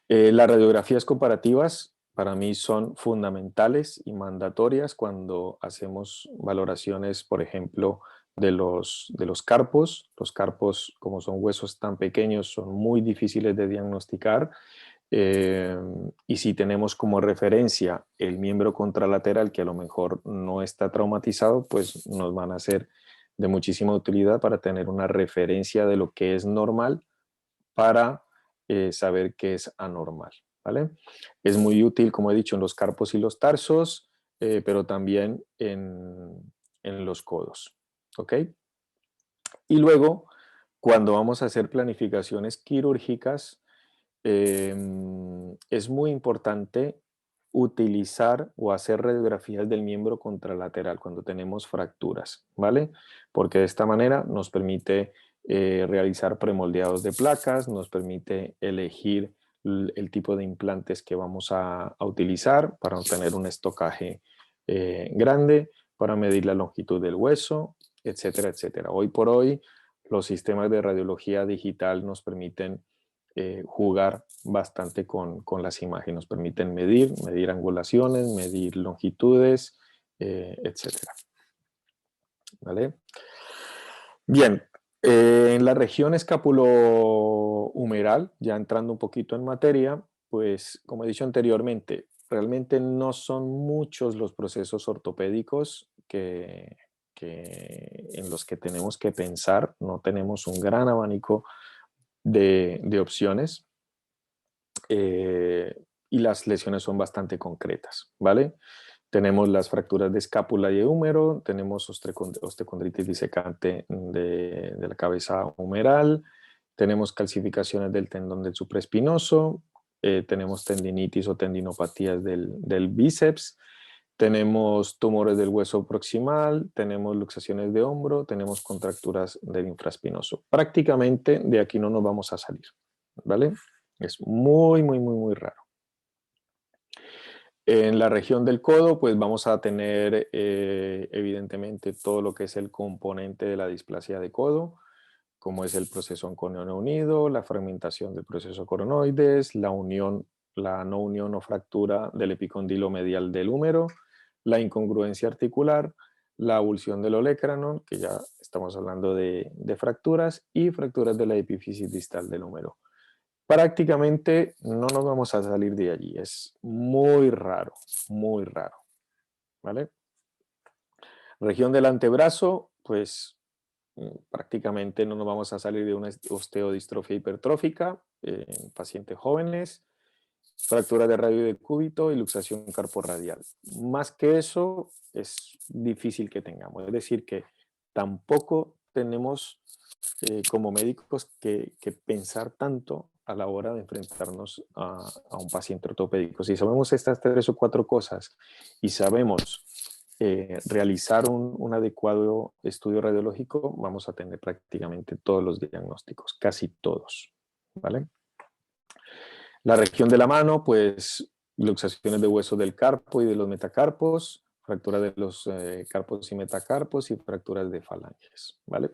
Las radiografías comparativas para mí son fundamentales y mandatorias cuando hacemos valoraciones, por ejemplo, de los carpos. Los carpos, como son huesos tan pequeños, son muy difíciles de diagnosticar. Y si tenemos como referencia el miembro contralateral, que a lo mejor no está traumatizado, pues nos van a ser de muchísima utilidad para tener una referencia de lo que es normal para saber qué es anormal, ¿vale? Es muy útil, como he dicho, en los carpos y los tarsos, pero también en los codos, ¿ok? Y luego, cuando vamos a hacer planificaciones quirúrgicas, es muy importante utilizar o hacer radiografías del miembro contralateral cuando tenemos fracturas, ¿vale? Porque de esta manera nos permite realizar premoldeados de placas, nos permite elegir el tipo de implantes que vamos a utilizar para obtener un estocaje grande, para medir la longitud del hueso, etcétera, etcétera. Hoy por hoy, los sistemas de radiología digital nos permiten jugar bastante con las imágenes, nos permiten medir angulaciones, medir longitudes, etcétera. ¿Vale? Bien, en la región escapulohumeral, ya entrando un poquito en materia, pues como he dicho anteriormente, realmente no son muchos los procesos ortopédicos en los que tenemos que pensar, no tenemos un gran abanico de opciones, y las lesiones son bastante concretas, ¿vale? Tenemos las fracturas de escápula y de húmero, tenemos osteocondritis disecante de la cabeza humeral, tenemos calcificaciones del tendón del supraespinoso, tenemos tendinitis o tendinopatías del bíceps, tenemos tumores del hueso proximal, tenemos luxaciones de hombro, tenemos contracturas del infraespinoso. Prácticamente de aquí no nos vamos a salir, ¿vale? Es muy, muy, muy, muy raro. En la región del codo, pues vamos a tener evidentemente todo lo que es el componente de la displasia de codo, como es el proceso onconeo unido, la fragmentación del proceso coronoides, la no unión o fractura del epicondilo medial del húmero, la incongruencia articular, la avulsión del olecranon, que ya estamos hablando de fracturas, y fracturas de la epífisis distal del húmero. Prácticamente no nos vamos a salir de allí, es muy raro, ¿vale? Región del antebrazo, pues prácticamente no nos vamos a salir de una osteodistrofia hipertrófica en pacientes jóvenes, fractura de radio de cúbito y luxación carporradial. Más que eso, es difícil que tengamos. Es decir, que tampoco tenemos como médicos que pensar tanto a la hora de enfrentarnos a un paciente ortopédico. Si sabemos estas 3 o 4 cosas y sabemos realizar un adecuado estudio radiológico, vamos a tener prácticamente todos los diagnósticos, casi todos, ¿vale? La región de la mano, pues luxaciones de huesos del carpo y de los metacarpos, fractura de los carpos y metacarpos y fracturas de falanges, ¿vale?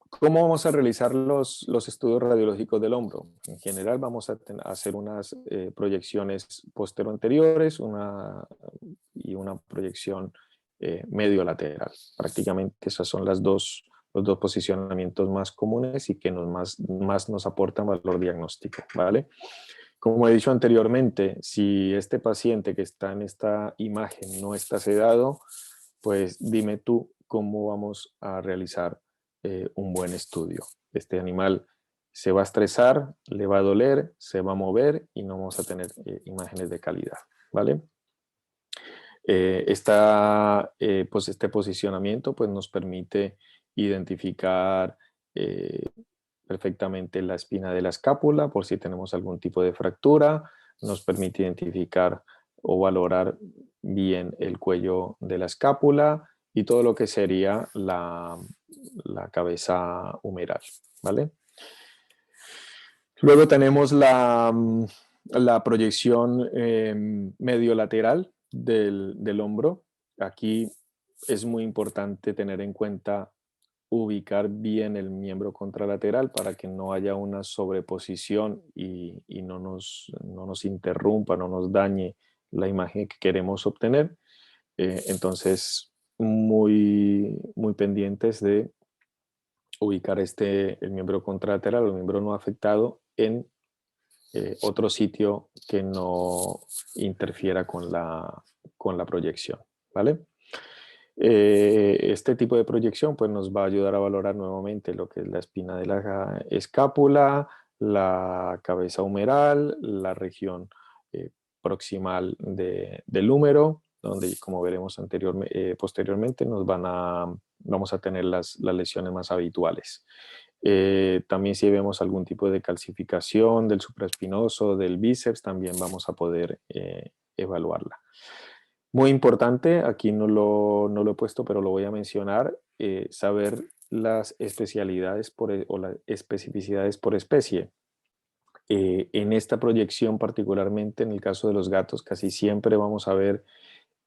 ¿Cómo vamos a realizar los estudios radiológicos del hombro? En general vamos a hacer unas proyecciones postero-anteriores y una proyección medio-lateral. Prácticamente esos son los dos posicionamientos más comunes y que más nos aportan valor diagnóstico, ¿vale? Como he dicho anteriormente, si este paciente que está en esta imagen no está sedado, pues dime tú cómo vamos a realizar un buen estudio. Este animal se va a estresar, le va a doler, se va a mover y no vamos a tener imágenes de calidad, ¿vale? Pues este posicionamiento pues nos permite identificar perfectamente la espina de la escápula por si tenemos algún tipo de fractura, nos permite identificar o valorar bien el cuello de la escápula y todo lo que sería la cabeza humeral, ¿vale? Luego tenemos la proyección medio lateral del hombro. Aquí es muy importante tener en cuenta ubicar bien el miembro contralateral para que no haya una sobreposición y no nos interrumpa, no nos dañe la imagen que queremos obtener. Entonces, muy pendientes de ubicar el miembro contralateral o el miembro no afectado en otro sitio que no interfiera con la proyección, ¿vale? Este tipo de proyección pues, nos va a ayudar a valorar nuevamente lo que es la espina de la escápula, la cabeza humeral, la región proximal del húmero, donde, como veremos posteriormente, vamos a tener las lesiones más habituales. También si vemos algún tipo de calcificación del supraespinoso, del bíceps, también vamos a poder evaluarla. Muy importante, aquí no lo he puesto, pero lo voy a mencionar, saber las especialidades o las especificidades por especie. En esta proyección, particularmente en el caso de los gatos, casi siempre vamos a ver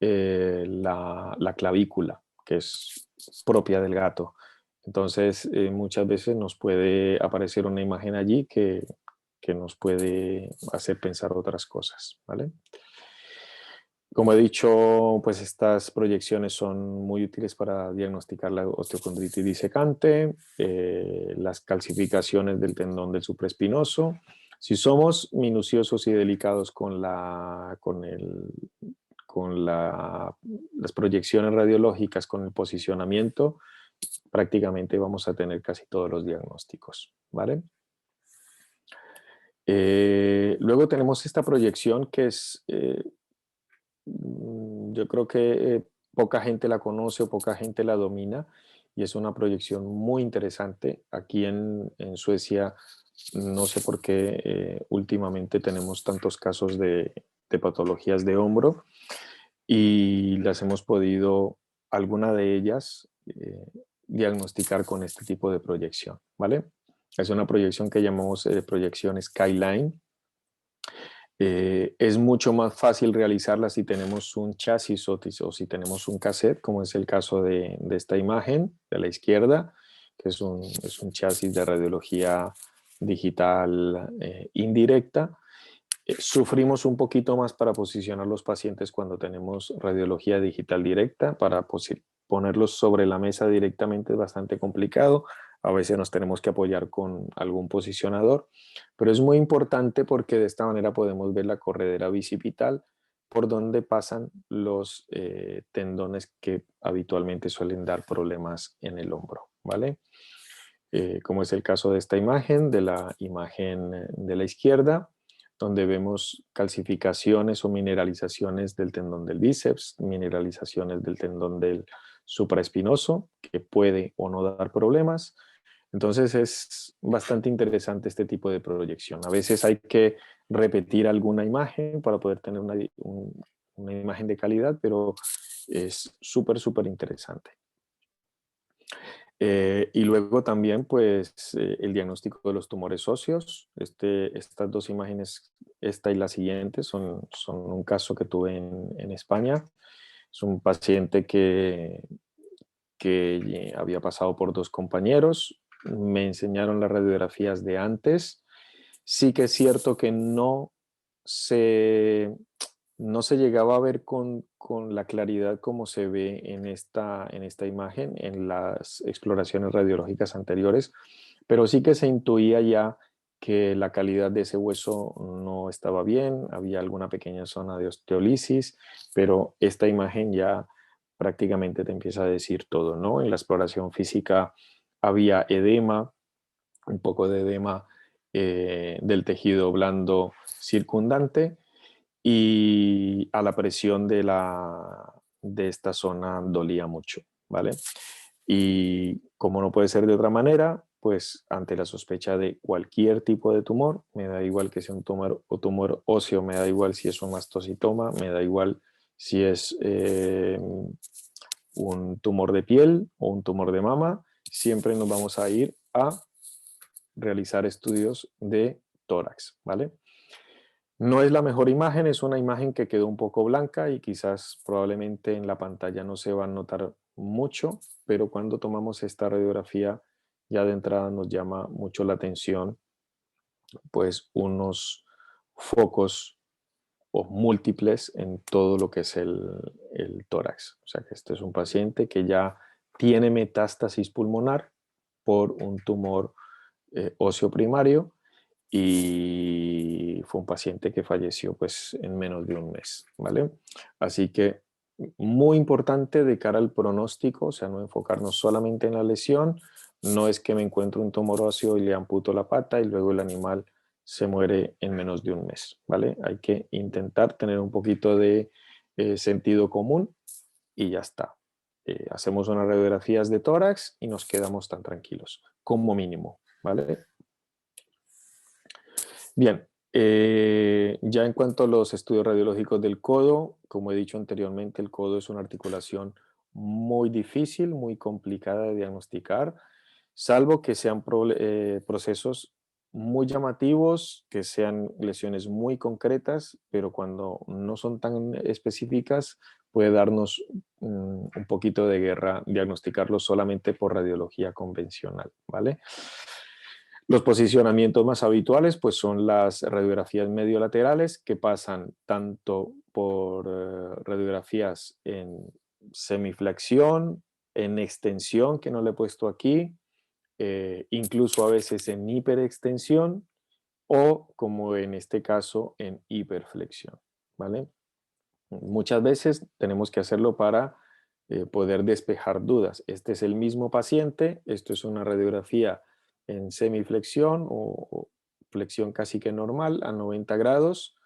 la clavícula, que es propia del gato. Entonces, muchas veces nos puede aparecer una imagen allí que nos puede hacer pensar otras cosas, ¿vale? Como he dicho, pues estas proyecciones son muy útiles para diagnosticar la osteocondritis disecante, las calcificaciones del tendón del supraespinoso. Si somos minuciosos y delicados con las proyecciones radiológicas, con el posicionamiento, prácticamente vamos a tener casi todos los diagnósticos, ¿vale? Luego tenemos esta proyección que es, yo creo que poca gente la conoce o poca gente la domina y es una proyección muy interesante. Aquí en Suecia, no sé por qué últimamente tenemos tantos casos de patologías de hombro y las hemos podido, alguna de ellas, diagnosticar con este tipo de proyección, ¿vale? Es una proyección que llamamos proyección Skyline. Es mucho más fácil realizarla si tenemos un chasis o si tenemos un cassette, como es el caso de esta imagen de la izquierda, que es un chasis de radiología digital indirecta. Sufrimos un poquito más para posicionar los pacientes cuando tenemos radiología digital directa. Para ponerlos sobre la mesa directamente es bastante complicado. A veces nos tenemos que apoyar con algún posicionador, pero es muy importante porque de esta manera podemos ver la corredera bicipital por donde pasan los tendones que habitualmente suelen dar problemas en el hombro, ¿vale? Como es el caso de esta imagen, de la imagen de la izquierda, donde vemos calcificaciones o mineralizaciones del tendón del bíceps, mineralizaciones del tendón del supraespinoso, que puede o no dar problemas. Entonces es bastante interesante este tipo de proyección. A veces hay que repetir alguna imagen para poder tener una imagen de calidad, pero es súper interesante. Y luego también, pues, el diagnóstico de los tumores óseos. Estas dos imágenes, esta y la siguiente, son un caso que tuve en España. Es un paciente que había pasado por dos compañeros. Me enseñaron las radiografías de antes. Sí que es cierto que no se llegaba a ver con la claridad como se ve en esta imagen, en las exploraciones radiológicas anteriores, pero sí que se intuía ya que la calidad de ese hueso no estaba bien, había alguna pequeña zona de osteolisis, pero esta imagen ya prácticamente te empieza a decir todo, ¿no? En la exploración física había edema, un poco de edema del tejido blando circundante, y a la presión de esta zona dolía mucho, ¿vale? Y como no puede ser de otra manera, pues ante la sospecha de cualquier tipo de tumor, me da igual que sea un tumor o tumor óseo, me da igual si es un mastocitoma, me da igual si es un tumor de piel o un tumor de mama, siempre nos vamos a ir a realizar estudios de tórax, ¿vale? No es la mejor imagen, es una imagen que quedó un poco blanca y quizás probablemente en la pantalla no se va a notar mucho, pero cuando tomamos esta radiografía ya de entrada nos llama mucho la atención pues unos focos o múltiples en todo lo que es el tórax. O sea que este es un paciente que ya tiene metástasis pulmonar por un tumor óseo primario y fue un paciente que falleció pues en menos de un mes, ¿vale? Así que muy importante de cara al pronóstico, o sea, no enfocarnos solamente en la lesión, no es que me encuentro un tumor óseo y le amputo la pata y luego el animal se muere en menos de un mes, ¿vale? Hay que intentar tener un poquito de sentido común y ya está. Hacemos unas radiografías de tórax y nos quedamos tan tranquilos, como mínimo, ¿vale? Bien, ya en cuanto a los estudios radiológicos del codo, como he dicho anteriormente, el codo es una articulación muy difícil, muy complicada de diagnosticar, salvo que sean procesos muy llamativos, que sean lesiones muy concretas, pero cuando no son tan específicas, puede darnos un poquito de guerra diagnosticarlo solamente por radiología convencional, ¿vale? Los posicionamientos más habituales pues son las radiografías mediolaterales que pasan tanto por radiografías en semiflexión, en extensión, que no le he puesto aquí, incluso a veces en hiperextensión o como en este caso en hiperflexión, ¿vale? Muchas veces tenemos que hacerlo para poder despejar dudas. Este es el mismo paciente, esto es una radiografía en semiflexión o flexión casi que normal a 90 grados.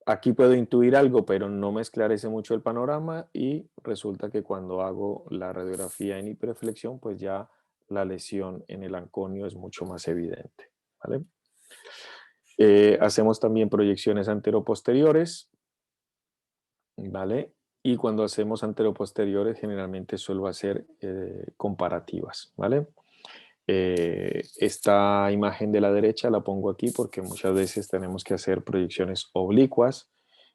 Aquí puedo intuir algo, pero no me esclarece mucho el panorama y resulta que cuando hago la radiografía en hiperflexión, pues ya la lesión en el anconio es mucho más evidente, ¿vale? Hacemos también proyecciones anteroposteriores, ¿vale? Y cuando hacemos anteroposteriores, generalmente suelo hacer comparativas, ¿vale? Esta imagen de la derecha la pongo aquí porque muchas veces tenemos que hacer proyecciones oblicuas.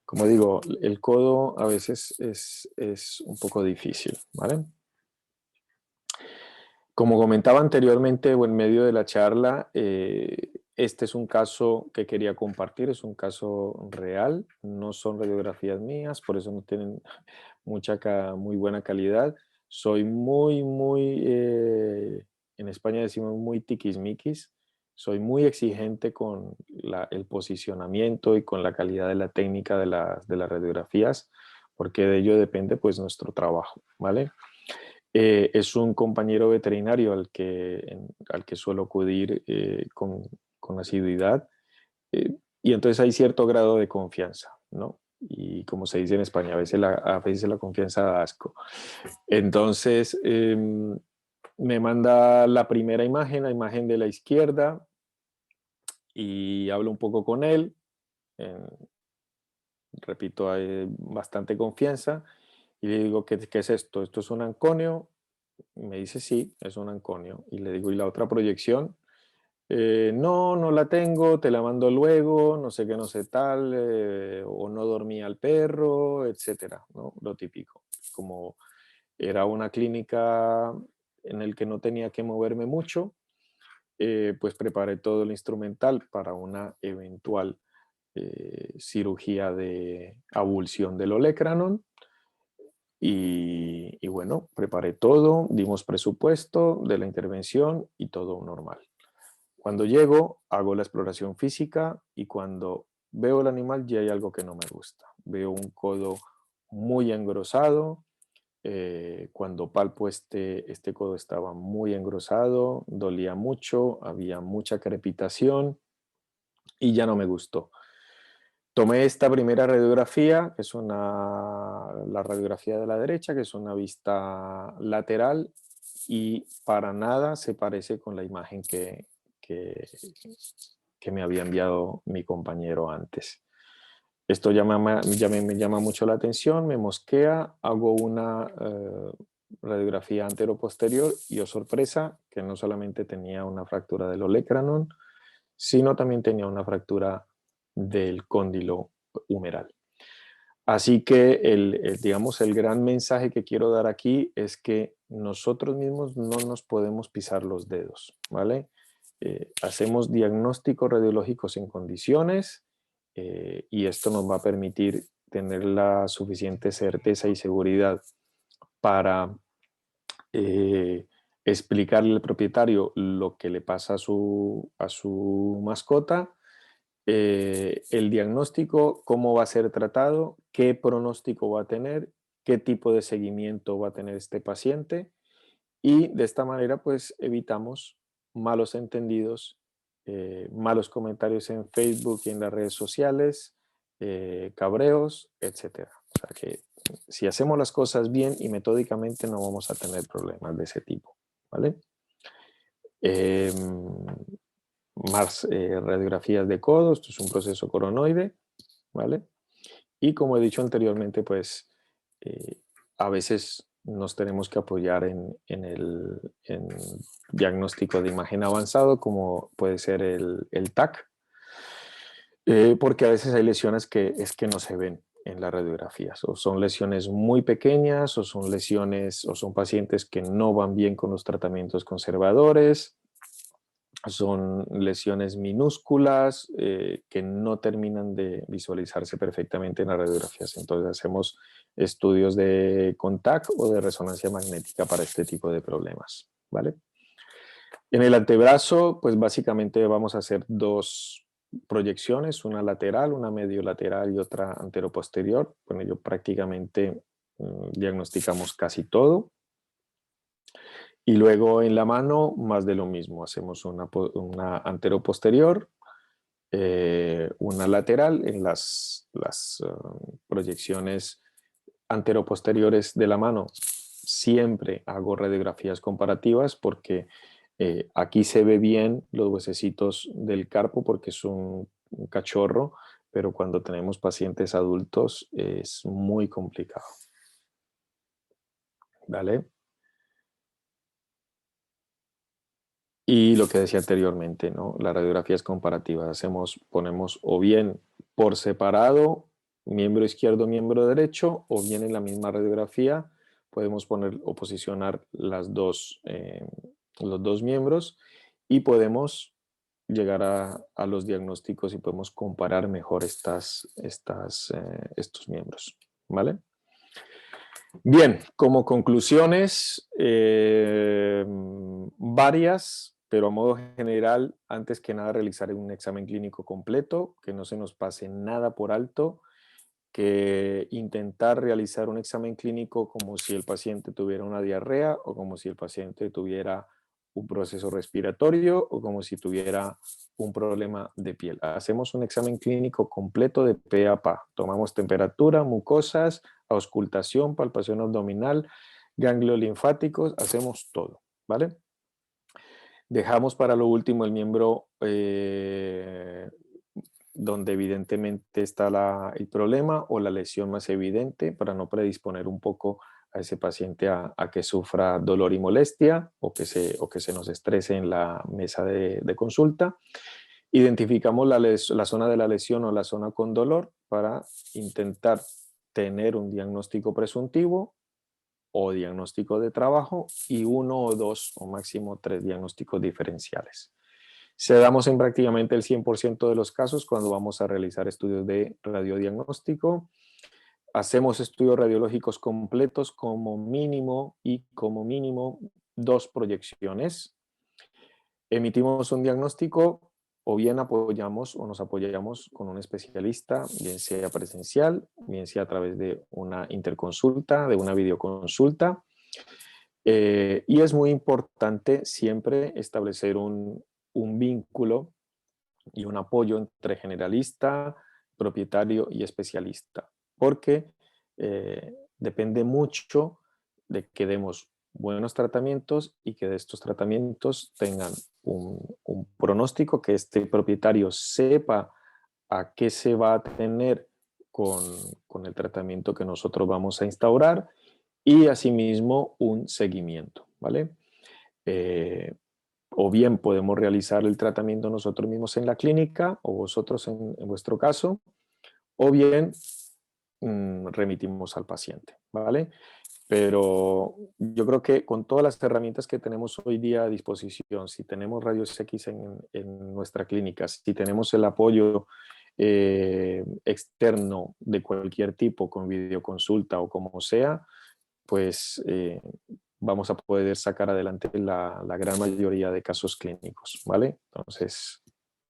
Como digo, el codo a veces es un poco difícil, ¿vale? Como comentaba anteriormente o en medio de la charla, este es un caso que quería compartir, es un caso real, no son radiografías mías, por eso no tienen muy buena calidad. Soy en España decimos muy tiquismiquis, soy muy exigente con el posicionamiento y con la calidad de la técnica de las radiografías, porque de ello depende pues nuestro trabajo, ¿vale? Es un compañero veterinario al que suelo acudir con asiduidad y entonces hay cierto grado de confianza, ¿no? Y como se dice en España, a veces la confianza da asco. Entonces, me manda la primera imagen, la imagen de la izquierda, y hablo un poco con él. eh, repito, hay bastante confianza. Y le digo, ¿qué es esto? ¿Esto es un anconio? Me dice, sí, es un anconio. Y le digo, ¿y la otra proyección? No, no la tengo, te la mando luego, no sé qué, no sé tal, o no dormía el perro, etcétera, ¿no? Lo típico. Como era una clínica en el que no tenía que moverme mucho, pues preparé todo el instrumental para una eventual cirugía de abulsión del olecranon. Y bueno, preparé todo, dimos presupuesto de la intervención y todo normal. Cuando llego, hago la exploración física y cuando veo el animal ya hay algo que no me gusta. Veo un codo muy engrosado. Cuando palpo este codo estaba muy engrosado, dolía mucho, había mucha crepitación y ya no me gustó. Tomé esta primera radiografía, que es la radiografía de la derecha, que es una vista lateral, y para nada se parece con la imagen que me había enviado mi compañero antes. Esto me llama mucho la atención, me mosquea, hago una radiografía antero-posterior y, oh sorpresa, que no solamente tenía una fractura del olecranon, sino también tenía una fractura del cóndilo humeral. Así que digamos, el gran mensaje que quiero dar aquí es que nosotros mismos no nos podemos pisar los dedos, ¿vale? Hacemos diagnósticos radiológicos en condiciones y esto nos va a permitir tener la suficiente certeza y seguridad para explicarle al propietario lo que le pasa a su mascota, el diagnóstico, cómo va a ser tratado, qué pronóstico va a tener, qué tipo de seguimiento va a tener este paciente, y de esta manera pues evitamos malos entendidos, malos comentarios en Facebook y en las redes sociales, cabreos, etcétera. O sea que si hacemos las cosas bien y metódicamente no vamos a tener problemas de ese tipo, ¿vale? Eh, Más radiografías de codo, esto es un proceso coronoide, ¿vale? Y como he dicho anteriormente, pues a veces nos tenemos que apoyar en diagnóstico de imagen avanzado, como puede ser el TAC, porque a veces hay lesiones que es que no se ven en las radiografías, o son lesiones muy pequeñas, o son lesiones, o son pacientes que no van bien con los tratamientos conservadores, son lesiones minúsculas que no terminan de visualizarse perfectamente en las radiografías. Entonces hacemos estudios de CONTAC o de resonancia magnética para este tipo de problemas, ¿vale? En el antebrazo, pues básicamente vamos a hacer dos proyecciones, una lateral, una medio lateral y otra anteroposterior. Con ello prácticamente diagnosticamos casi todo. Y luego en la mano, más de lo mismo. Hacemos una anteroposterior, una lateral. En las proyecciones anteroposteriores de la mano siempre hago radiografías comparativas porque aquí se ve bien los huesecitos del carpo porque es un cachorro, pero cuando tenemos pacientes adultos es muy complicado. ¿Vale? Y lo que decía anteriormente, ¿no? Las radiografías comparativas ponemos o bien por separado, miembro izquierdo, miembro derecho, o bien en la misma radiografía podemos poner o posicionar los dos miembros y podemos llegar a los diagnósticos y podemos comparar mejor estos miembros, ¿vale? Bien, como conclusiones, varias, pero a modo general, antes que nada realizar un examen clínico completo, que no se nos pase nada por alto, que intentar realizar un examen clínico como si el paciente tuviera una diarrea o como si el paciente tuviera un proceso respiratorio o como si tuviera un problema de piel. Hacemos un examen clínico completo de pe a pa. Tomamos temperatura, mucosas, auscultación, palpación abdominal, ganglios linfáticos, hacemos todo, ¿vale? Dejamos para lo último el miembro donde evidentemente está el problema o la lesión más evidente para no predisponer un poco a ese paciente a que sufra dolor y molestia o que se nos estrese en la mesa de consulta. Identificamos la zona de la lesión o la zona con dolor para intentar tener un diagnóstico presuntivo o diagnóstico de trabajo y 1 o 2 o máximo 3 diagnósticos diferenciales. Se damos en prácticamente el 100% de los casos cuando vamos a realizar estudios de radiodiagnóstico. Hacemos estudios radiológicos completos como mínimo 2 proyecciones. Emitimos un diagnóstico o bien apoyamos o nos apoyamos con un especialista, bien sea presencial, bien sea a través de una interconsulta, de una videoconsulta. Y es muy importante siempre establecer un vínculo y un apoyo entre generalista, propietario y especialista, porque depende mucho de que demos buenos tratamientos y que de estos tratamientos tengan un pronóstico, que este propietario sepa a qué se va a tener con el tratamiento que nosotros vamos a instaurar y asimismo un seguimiento, ¿vale? O bien podemos realizar el tratamiento nosotros mismos en la clínica o vosotros en vuestro caso, o bien remitimos al paciente, ¿vale? Pero yo creo que con todas las herramientas que tenemos hoy día a disposición, si tenemos rayos X en nuestra clínica, si tenemos el apoyo externo de cualquier tipo, con videoconsulta o como sea, pues vamos a poder sacar adelante la gran mayoría de casos clínicos, ¿vale? Entonces,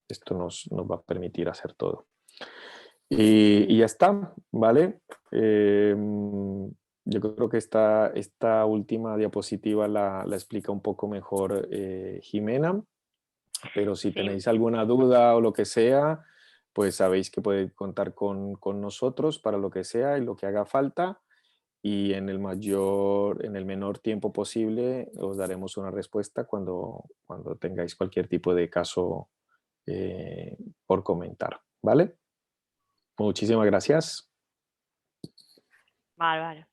esto nos va a permitir hacer todo. Y ya está, ¿vale? Yo creo que esta última diapositiva la explica un poco mejor Jimena, pero si Sí. tenéis alguna duda o lo que sea, pues sabéis que podéis contar con nosotros para lo que sea y lo que haga falta, y en el menor tiempo posible os daremos una respuesta cuando tengáis cualquier tipo de caso por comentar, ¿vale? Muchísimas gracias. Bárbaro.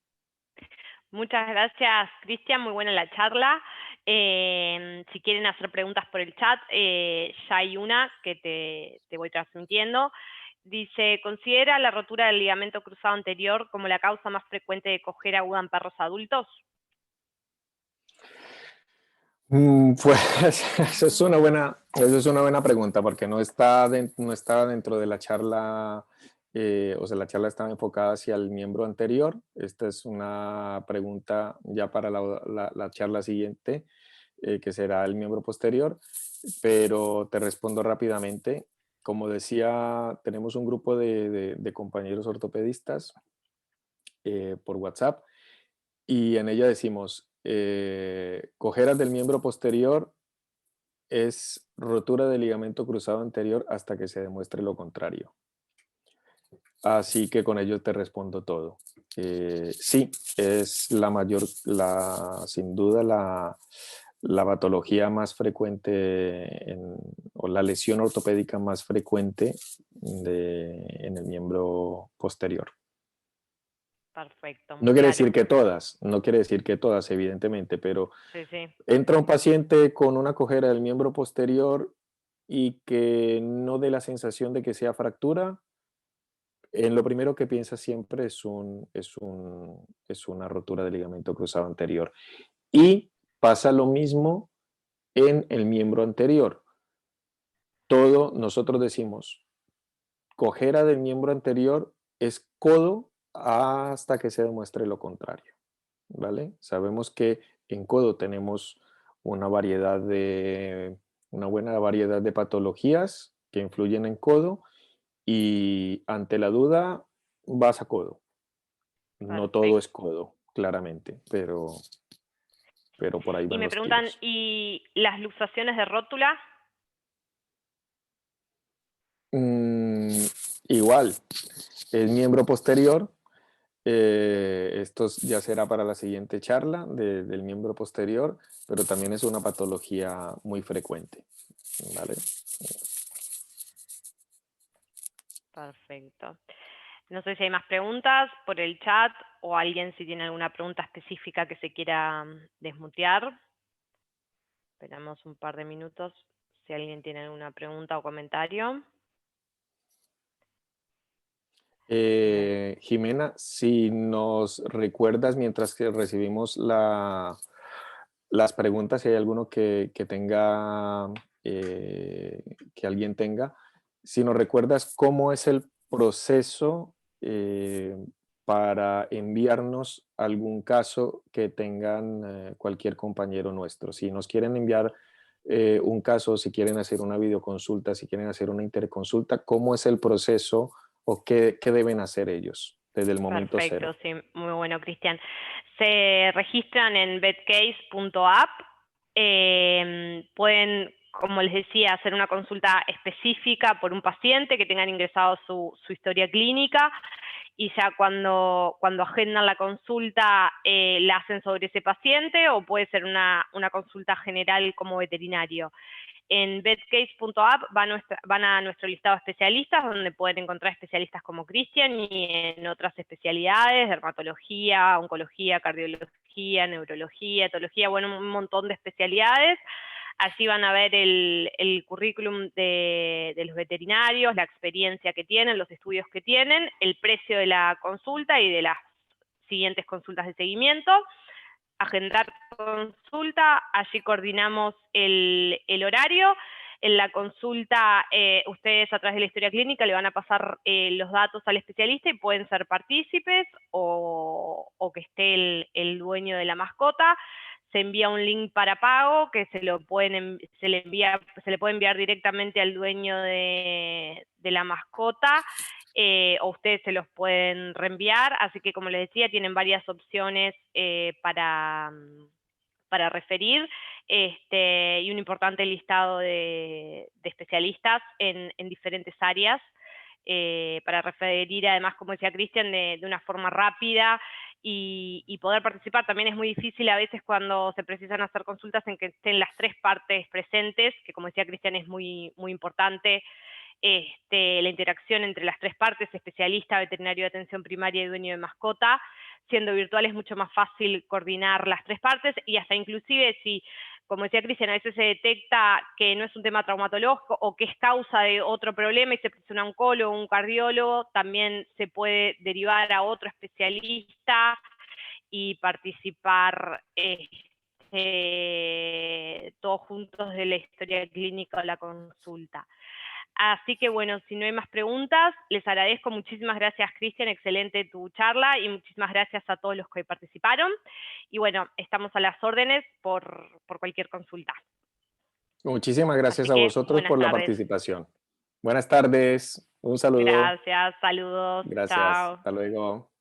Muchas gracias, Cristian, muy buena la charla. Si quieren hacer preguntas por el chat, ya hay una que te voy transmitiendo. Dice, ¿considera la rotura del ligamento cruzado anterior como la causa más frecuente de cojera aguda en perros adultos? Pues eso es una buena pregunta, porque no está dentro de la charla, o sea, la charla estaba enfocada hacia el miembro anterior. Esta es una pregunta ya para la charla siguiente, que será el miembro posterior, pero te respondo rápidamente. Como decía, tenemos un grupo de compañeros ortopedistas por WhatsApp, y en ella decimos, cojeras del miembro posterior es rotura del ligamento cruzado anterior hasta que se demuestre lo contrario. Así que con ello te respondo todo. Sí, es sin duda la patología más frecuente o la lesión ortopédica más frecuente en el miembro posterior. Perfecto, No muy quiere claro. decir que todas, no quiere decir que todas, evidentemente, pero Sí, sí. entra un paciente con una cojera del miembro posterior y que no dé la sensación de que sea fractura, en lo primero que piensa siempre es una rotura del ligamento cruzado anterior. Y pasa lo mismo en el miembro anterior. Nosotros decimos, cojera del miembro anterior es codo hasta que se demuestre lo contrario, ¿vale? Sabemos que en codo tenemos una buena variedad de patologías que influyen en codo, y ante la duda vas a codo. No todo Perfecto. es codo, claramente, pero por ahí Y van me los preguntan, tiros. ¿y las luxaciones de rótula? Mm, igual, el miembro posterior, esto ya será para la siguiente charla del miembro posterior, pero también es una patología muy frecuente, ¿vale? Perfecto. No sé si hay más preguntas por el chat o alguien si tiene alguna pregunta específica que se quiera desmutear. Esperamos un par de minutos si alguien tiene alguna pregunta o comentario. Bien. Jimena, si nos recuerdas mientras que recibimos las preguntas, si hay alguno que tenga, que alguien tenga, si nos recuerdas cómo es el proceso para enviarnos algún caso que tengan cualquier compañero nuestro. Si nos quieren enviar un caso, si quieren hacer una videoconsulta, si quieren hacer una interconsulta, ¿cómo es el proceso o qué deben hacer ellos desde el momento Perfecto, cero? sí, muy bueno, Cristian. Se registran en bedcase.app, pueden como les decía, hacer una consulta específica por un paciente, que tengan ingresado su historia clínica, y ya cuando agendan la consulta la hacen sobre ese paciente, o puede ser una consulta general como veterinario. En vetcase.app van a nuestro listado de especialistas, donde pueden encontrar especialistas como Cristian y en otras especialidades, dermatología, oncología, cardiología, neurología, etología, bueno, un montón de especialidades. Allí van a ver el currículum de los veterinarios, la experiencia que tienen, los estudios que tienen, el precio de la consulta y de las siguientes consultas de seguimiento. Agendar consulta, allí coordinamos el horario. En la consulta, ustedes a través de la historia clínica le van a pasar los datos al especialista y pueden ser partícipes o que esté el dueño de la mascota. Se envía un link para pago que se le puede enviar directamente al dueño de la mascota, o ustedes se los pueden reenviar, así que como les decía, tienen varias opciones para referir, y un importante listado de especialistas en diferentes áreas, para referir además, como decía Cristian, de una forma rápida y poder participar. También es muy difícil a veces cuando se precisan hacer consultas en que estén las tres partes presentes, que como decía Cristian es muy, muy importante. La interacción entre las tres partes, especialista, veterinario de atención primaria y dueño de mascota. Siendo virtual es mucho más fácil coordinar las tres partes, y hasta inclusive si, como decía Cristian, a veces se detecta que no es un tema traumatológico o que es causa de otro problema y se precisa un oncólogo o un cardiólogo, también se puede derivar a otro especialista y participar todos juntos de la historia clínica o la consulta. Así que bueno, si no hay más preguntas, les agradezco. Muchísimas gracias, Cristian, excelente tu charla, y muchísimas gracias a todos los que participaron. Y bueno, estamos a las órdenes por cualquier consulta. Muchísimas gracias Así a que vosotros buenas por la tardes. participación. Buenas tardes, un saludo. Gracias, saludos, Gracias, chao. hasta luego.